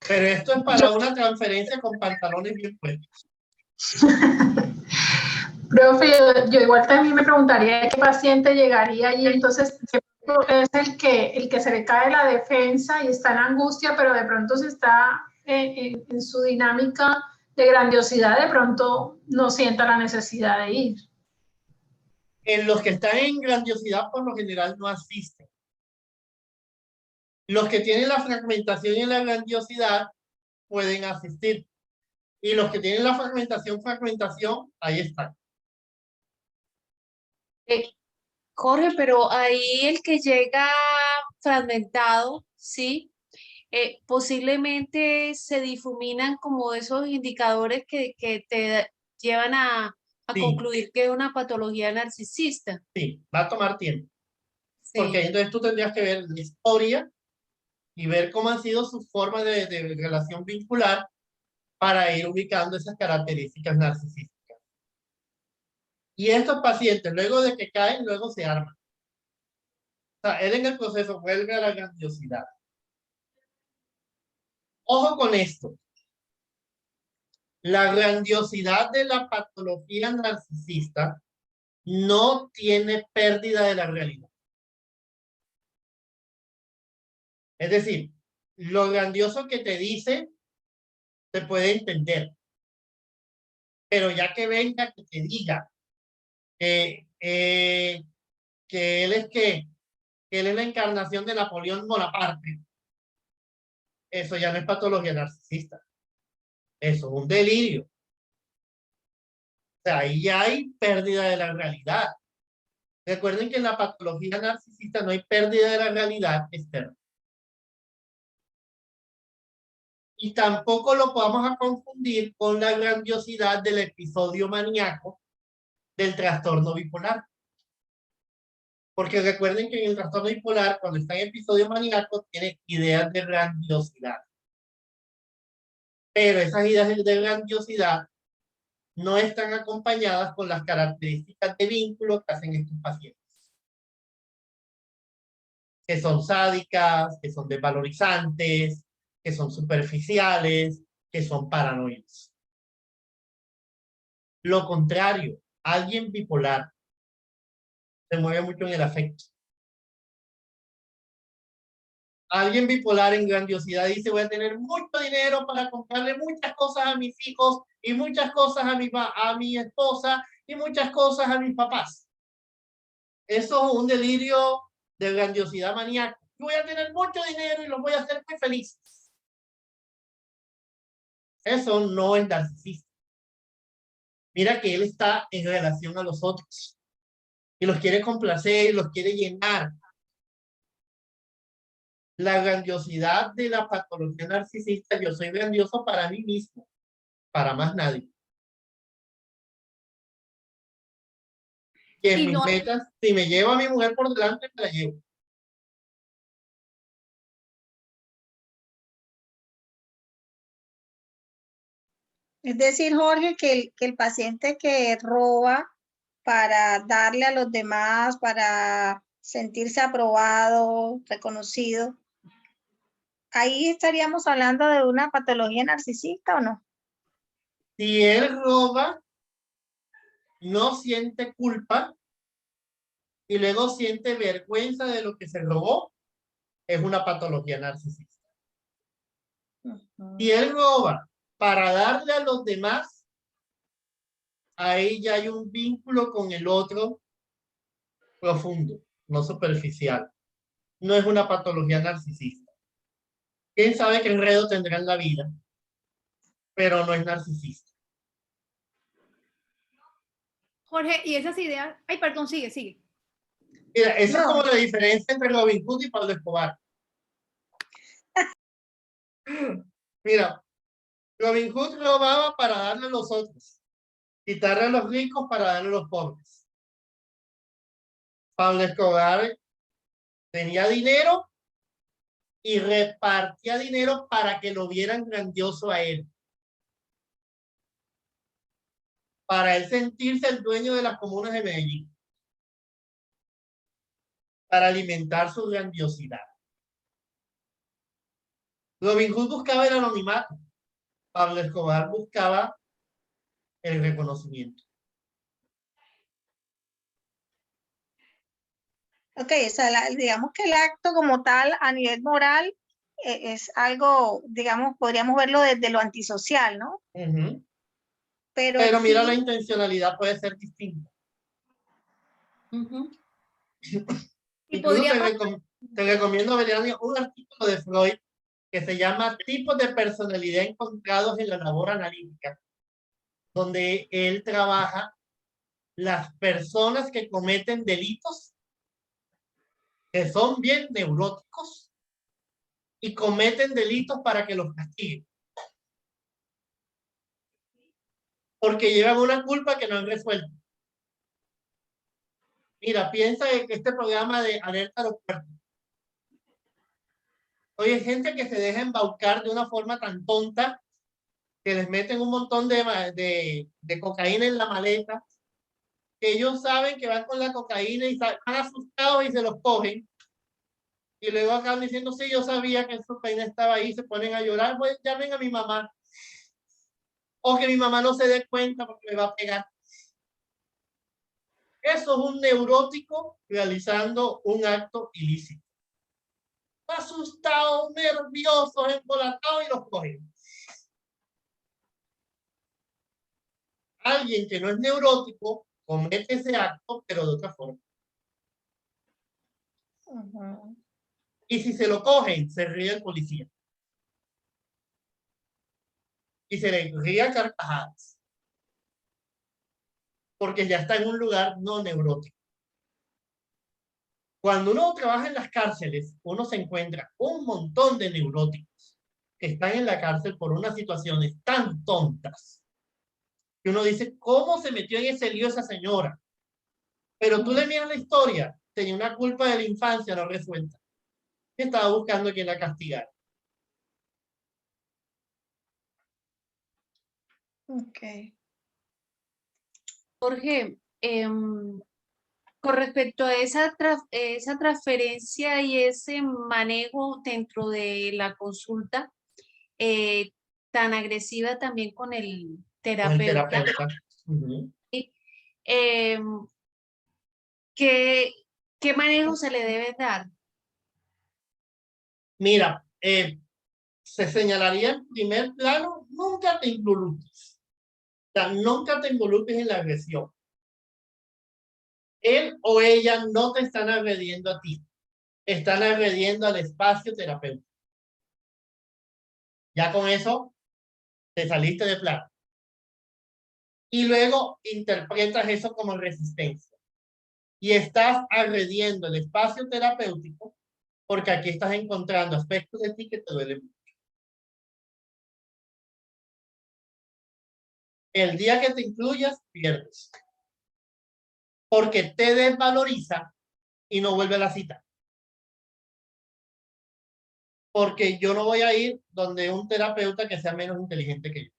Pero esto es para una transferencia con pantalones bien puestos. Profe, yo igual también me preguntaría qué paciente llegaría allí, entonces es el que se le cae la defensa y está en angustia, pero de pronto se está en su dinámica de grandiosidad, de pronto no sienta la necesidad de ir. En los que están en grandiosidad por lo general no asisten. Los que tienen la fragmentación y la grandiosidad pueden asistir. Y los que tienen la fragmentación, ahí están. Jorge, pero ahí el que llega fragmentado, ¿sí? Posiblemente se difuminan como esos indicadores que te llevan a a Sí. concluir que es una patología narcisista. Sí, va a tomar tiempo. Sí. Porque entonces tú tendrías que ver la historia y ver cómo han sido sus formas de relación vincular para ir ubicando esas características narcisísticas. Y estos pacientes, luego de que caen, luego se arman. O sea, él en el proceso vuelve a la grandiosidad. Ojo con esto. La grandiosidad de la patología narcisista no tiene pérdida de la realidad. Es decir, lo grandioso que te dice se puede entender. Pero ya que venga, que te diga que él es que él es la encarnación de Napoleón Bonaparte, eso ya no es patología narcisista. Eso es un delirio. O sea, ahí ya hay pérdida de la realidad. Recuerden que en la patología narcisista no hay pérdida de la realidad externa. Y tampoco lo podamos a confundir con la grandiosidad del episodio maníaco del trastorno bipolar. Porque recuerden que en el trastorno bipolar, cuando está en episodio maníaco, tiene ideas de grandiosidad. Pero esas ideas de grandiosidad no están acompañadas con las características de vínculo que hacen estos pacientes. Que son sádicas, que son desvalorizantes, que son superficiales, que son paranoicos. Lo contrario, alguien bipolar se mueve mucho en el afecto. Alguien bipolar en grandiosidad dice: voy a tener mucho dinero para comprarle muchas cosas a mis hijos y muchas cosas a mi esposa y muchas cosas a mis papás. Eso es un delirio de grandiosidad maníaca. Voy a tener mucho dinero y los voy a hacer muy felices. Eso no es narcisista. Mira que él está en relación a los otros y los quiere complacer y los quiere llenar. La grandiosidad de la patología narcisista: yo soy grandioso para mí mismo, para más nadie. Y en mis metas, si me llevo a mi mujer por delante, me la llevo. Es decir, Jorge, que el paciente que roba para darle a los demás, para sentirse aprobado, reconocido, ahí estaríamos hablando de una patología narcisista, ¿o no? Si él roba, no siente culpa y luego siente vergüenza de lo que se robó, es una patología narcisista. Si él roba para darle a los demás, ahí ya hay un vínculo con el otro profundo, no superficial. No es una patología narcisista. ¿Quién sabe qué enredo tendrá en la vida? Pero no es narcisista. Jorge, y esas ideas, ay, perdón, sigue. Mira, esa es No. como la diferencia entre Robin Hood y Pablo Escobar. Mira, Robin Hood robaba para darle a los otros, quitarle a los ricos para darle a los pobres. Pablo Escobar tenía dinero y repartía dinero para que lo vieran grandioso a él. Para él sentirse el dueño de las comunas de Medellín. Para alimentar su grandiosidad. Robin Hood buscaba el anonimato. Pablo Escobar buscaba el reconocimiento. Ok, o sea, digamos que el acto como tal a nivel moral es algo, digamos, podríamos verlo desde lo antisocial, ¿no? Uh-huh. Pero mira, sí, la intencionalidad puede ser distinta. Ujú. Y Incluso podría te recomiendo ver un artículo de Freud que se llama Tipos de personalidad encontrados en la labor analítica, donde él trabaja las personas que cometen delitos, que son bien neuróticos y cometen delitos para que los castiguen. porque llevan una culpa que no han resuelto. Mira, piensa en este programa de Alerta Aeropuerto. Oye, gente que se deja embaucar de una forma tan tonta que les meten un montón de cocaína en la maleta, que ellos saben que van con la cocaína y están asustados y se los cogen. Y luego acaban diciendo, sí, yo sabía que esa cocaína estaba ahí, se ponen a llorar, pues llamen a mi mamá. O que mi mamá no se dé cuenta porque me va a pegar. Eso es un neurótico realizando un acto ilícito. Asustados, nerviosos, embolatados y los cogen. Alguien que no es neurótico comete ese acto, pero de otra forma. Y si se lo cogen, se ríe el policía. Y se le ríe a carcajadas. Porque ya está en un lugar no neurótico. Cuando uno trabaja en las cárceles, uno se encuentra un montón de neuróticos que están en la cárcel por unas situaciones tan tontas que uno dice, ¿cómo se metió en ese lío esa señora? Pero tú le miras la historia, tenía una culpa de la infancia no resuelta. Estaba buscando a quien la castigara. Ok. Jorge, con respecto a esa transferencia y ese manejo dentro de la consulta tan agresiva también con el Con el terapeuta, terapeuta. Uh-huh. ¿qué manejo se le debe dar? Mira, se señalaría en primer plano, nunca te involucres. O sea, nunca te involucres en la agresión. Él o ella no te están agrediendo a ti. Están agrediendo al espacio terapéutico. Ya con eso te saliste de plano. Y luego interpretas eso como resistencia. Y estás agrediendo el espacio terapéutico porque aquí estás encontrando aspectos de ti que te duelen mucho. El día que te incluyas, pierdes. Porque te desvaloriza y no vuelve a la cita. Porque yo no voy a ir donde un terapeuta que sea menos inteligente que yo.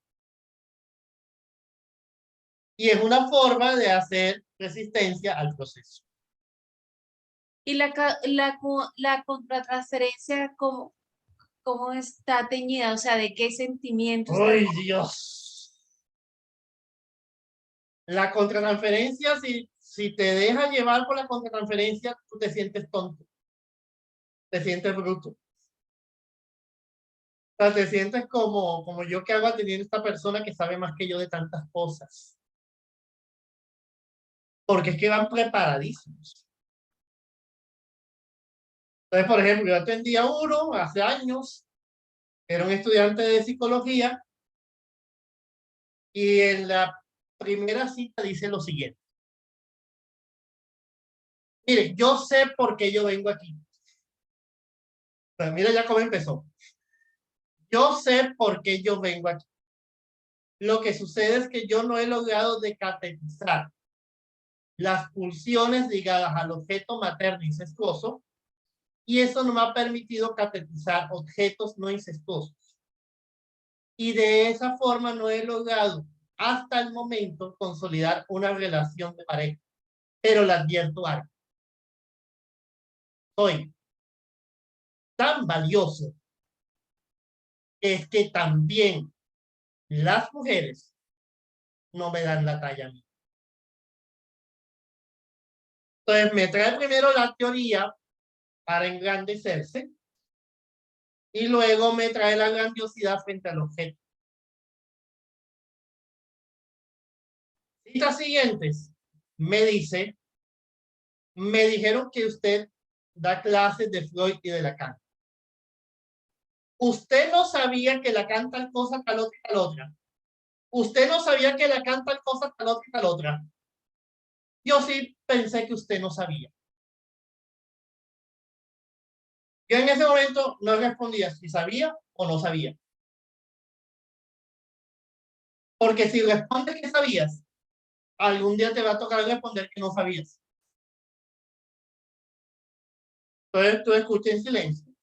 Y es una forma de hacer resistencia al proceso. ¿Y la contratransferencia cómo está teñida? O sea, ¿de qué sentimientos? ¡Ay, Dios! La contratransferencia, si te deja llevar por la contratransferencia, tú te sientes tonto. Te sientes bruto. O sea, te sientes como yo que hago atendiendo a esta persona que sabe más que yo de tantas cosas. Porque es que van preparadísimos. Entonces, por ejemplo, yo atendí a uno hace años, era un estudiante de psicología, y en la primera cita dice lo siguiente. Mire, yo sé por qué yo vengo aquí. Pero mira ya cómo empezó. Yo sé por qué yo vengo aquí. Lo que sucede es que yo no he logrado decatetizar las pulsiones ligadas al objeto materno incestuoso, y eso no me ha permitido catetizar objetos no incestuosos. Y de esa forma no he logrado hasta el momento consolidar una relación de pareja. Pero le advierto algo. Soy tan valioso es que también las mujeres no me dan la talla a mí. Entonces me trae primero la teoría para engrandecerse y luego me trae la grandiosidad frente al objeto. Citas siguientes. Me dice, me dijeron que usted da clases de Freud y de Lacan. Usted no sabía que Lacan tal cosa, tal otra, tal otra. Usted no sabía que Lacan tal cosa, tal otra, tal otra. Yo sí pensé que usted no sabía. Yo en ese momento no respondía si sabía o no sabía. Porque si respondes que sabías, algún día te va a tocar responder que no sabías. Entonces tú escucha en silencio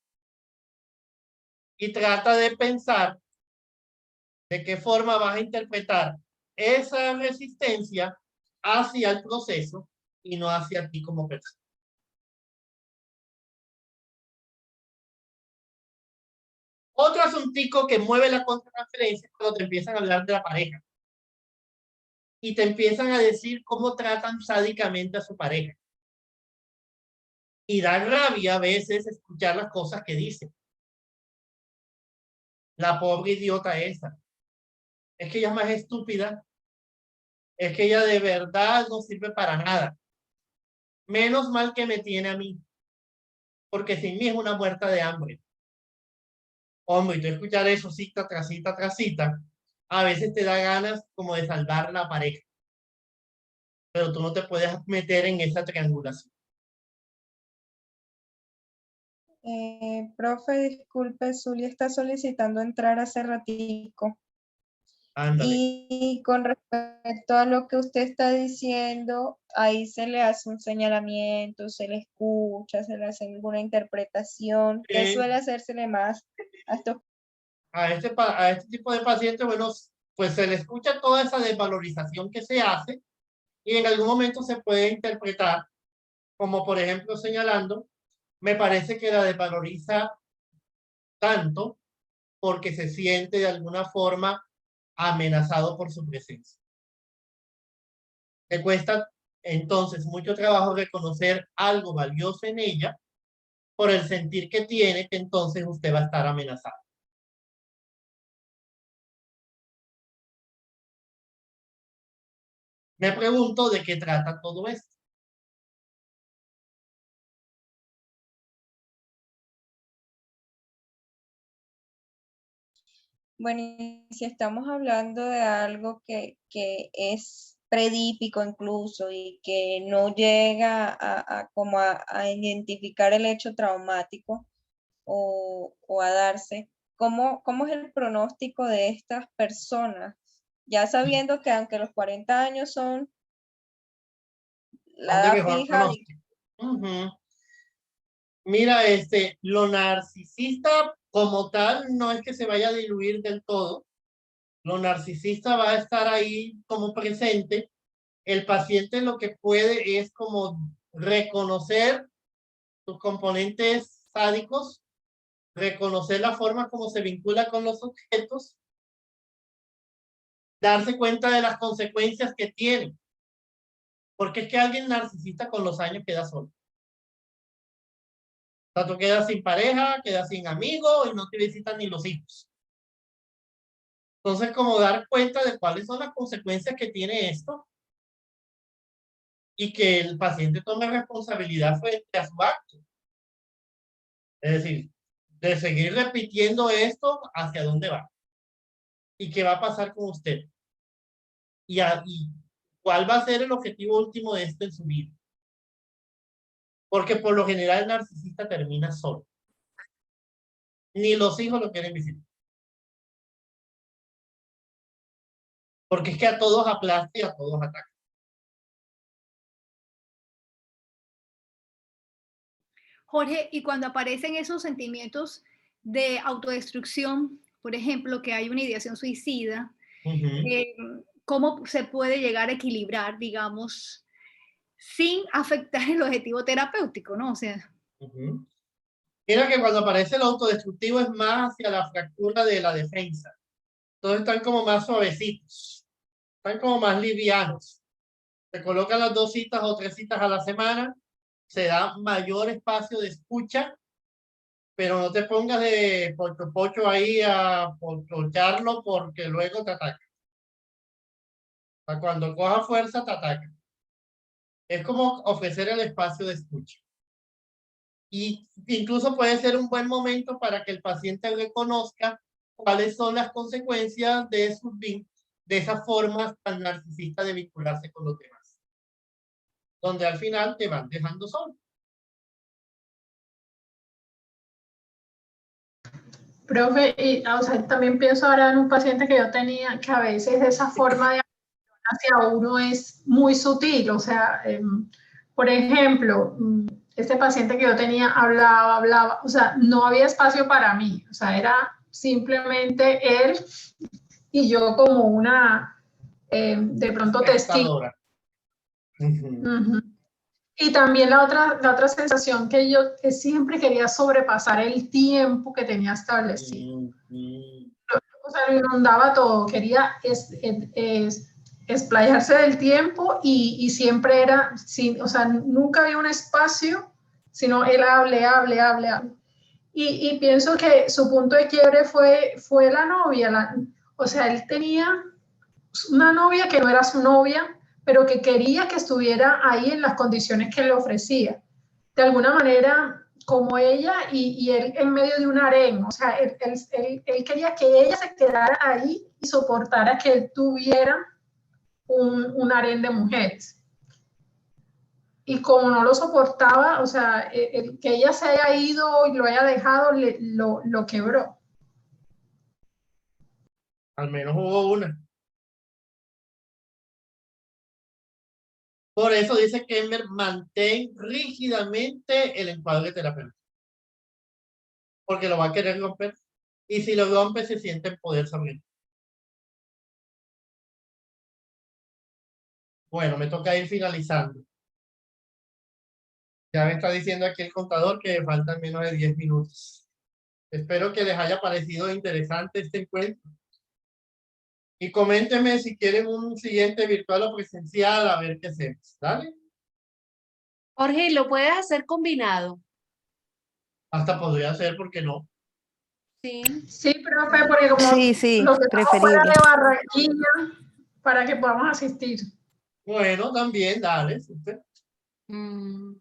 y trata de pensar de qué forma vas a interpretar esa resistencia hacia el proceso y no hacia ti como persona. Otro asuntico que mueve la contratransferencia es cuando te empiezan a hablar de la pareja y te empiezan a decir cómo tratan sádicamente a su pareja. Y da rabia a veces escuchar las cosas que dicen. La pobre idiota esa. Es que ella es más estúpida. Es que ella de verdad no sirve para nada. Menos mal que me tiene a mí. Porque sin mí es una muerta de hambre. Hombre, y tú escuchar eso cita tras cita tras cita, a veces te da ganas como de salvar la pareja. Pero tú no te puedes meter en esa triangulación. Profe, disculpe, Zulia está solicitando entrar hace ratico. Ándale. Y con respecto a lo que usted está diciendo, ahí se le hace un señalamiento, se le escucha, se le hace alguna interpretación. ¿Qué suele hacérsele más a estos? A este tipo de pacientes, bueno, pues se le escucha toda esa desvalorización que se hace y en algún momento se puede interpretar como, por ejemplo, señalando, me parece que la desvaloriza tanto porque se siente de alguna forma amenazado por su presencia. Le cuesta entonces mucho trabajo reconocer algo valioso en ella por el sentir que tiene que entonces usted va a estar amenazado. Me pregunto de qué trata todo esto. Bueno, y si estamos hablando de algo que es predípico incluso y que no llega a identificar el hecho traumático o a darse, ¿cómo es el pronóstico de estas personas? Ya sabiendo que aunque los 40 años son la edad fija. Mira, lo narcisista como tal no es que se vaya a diluir del todo. Lo narcisista va a estar ahí como presente. El paciente lo que puede es como reconocer sus componentes sádicos, reconocer la forma como se vincula con los objetos, darse cuenta de las consecuencias que tiene. Porque es que alguien narcisista con los años queda solo. O sea, tú quedas sin pareja, quedas sin amigo y no te visitan ni los hijos. Entonces, como dar cuenta de cuáles son las consecuencias que tiene esto y que el paciente tome responsabilidad frente a su acto. Es decir, de seguir repitiendo esto, ¿hacia dónde va? ¿Y qué va a pasar con usted? ¿Y cuál va a ser el objetivo último de esto en su vida? Porque por lo general el narcisista termina solo. Ni los hijos lo quieren visitar. Porque es que a todos aplasta y a todos ataca. Jorge, y cuando aparecen esos sentimientos de autodestrucción, por ejemplo, que hay una ideación suicida, ¿cómo se puede llegar a equilibrar, digamos, sin afectar el objetivo terapéutico, ¿no? O sea. Mira que cuando aparece el autodestructivo es más hacia la fractura de la defensa. Entonces están como más suavecitos, están como más livianos. Se colocan las 2 citas o 3 citas a la semana, se da mayor espacio de escucha, pero no te pongas de pocho ahí a pocharlo porque luego te ataca. O sea, cuando coja fuerza te ataca. Es como ofrecer el espacio de escucha. Y incluso puede ser un buen momento para que el paciente reconozca cuáles son las consecuencias de esas formas tan narcisistas de vincularse con los demás. Donde al final te van dejando solo. Profe, y, o sea, también pienso ahora en un paciente que yo tenía, que a veces esa forma de hacia uno es muy sutil, o sea, por ejemplo, este paciente que yo tenía hablaba, o sea, no había espacio para mí, o sea, era simplemente él y yo como una, de pronto testigo. Espectadora. Ujú. Ujú. Y también la otra sensación que yo siempre quería sobrepasar el tiempo que tenía establecido. Ujú. O sea, lo inundaba todo, quería explayarse del tiempo y siempre era, o sea, nunca había un espacio, sino él hable. Y pienso que su punto de quiebre fue la novia, o sea, él tenía una novia que no era su novia, pero que quería que estuviera ahí en las condiciones que le ofrecía. De alguna manera, como ella y él en medio de un harén, o sea, él quería que ella se quedara ahí y soportara que él tuviera un harén de mujeres. Y como no lo soportaba, o sea, que ella se haya ido y lo haya dejado, lo quebró. Al menos hubo una. Por eso dice Kemmer, mantén rígidamente el encuadre terapéutico. Porque lo va a querer romper. Y si lo rompe, se siente en poder sobre él. Bueno, me toca ir finalizando. Ya me está diciendo aquí el contador que faltan menos de 10 minutos. Espero que les haya parecido interesante este encuentro. Y coméntenme si quieren un siguiente virtual o presencial, a ver qué hacemos. ¿Dale? Jorge, ¿lo puedes hacer combinado? Hasta podría ser, ¿por qué no? Sí. Sí, profe, porque como Sí, lo que estamos fuera preferible. de Barranquilla, para que podamos asistir. Bueno, también, dale. Súper. Mm,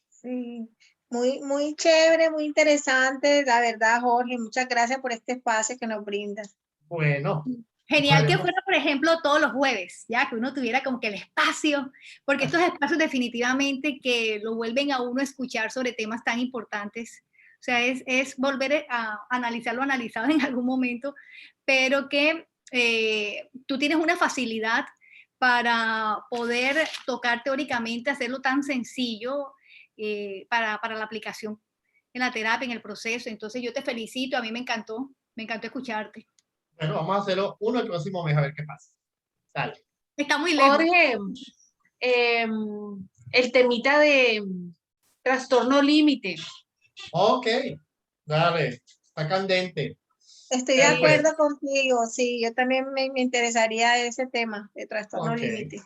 Sí, muy chévere, muy interesante, la verdad, Jorge. Muchas gracias por este espacio que nos brindas. Bueno. Genial que Haremos. fuera, por ejemplo, todos los jueves, ya que uno tuviera como que el espacio, porque estos espacios definitivamente que lo vuelven a uno a escuchar sobre temas tan importantes. O sea, es volver a analizar lo analizado en algún momento, pero que tú tienes una facilidad para poder tocar teóricamente, hacerlo tan sencillo para la aplicación en la terapia, en el proceso. Entonces yo te felicito, a mí me encantó escucharte. Bueno, vamos a hacerlo uno el próximo mes a ver qué pasa. Dale. Está muy lejos. Jorge, el temita de trastorno límite. Ok. Dale. Está candente. Estoy de Dale, pues. acuerdo contigo, sí, yo también me interesaría ese tema de trastorno Ok. límite.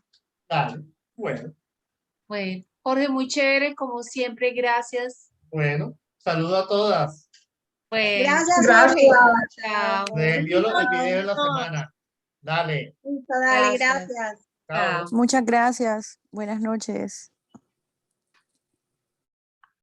Dale. Bueno. Bueno, Jorge, muy chévere, como siempre, gracias. Bueno. Saludo a todas. Bueno, Gracias, Gracias. Jorge. chao. Les envío el video en la semana. Dale. Listo, dale, Gracias. gracias. Chao. Chao. Muchas gracias. Buenas noches.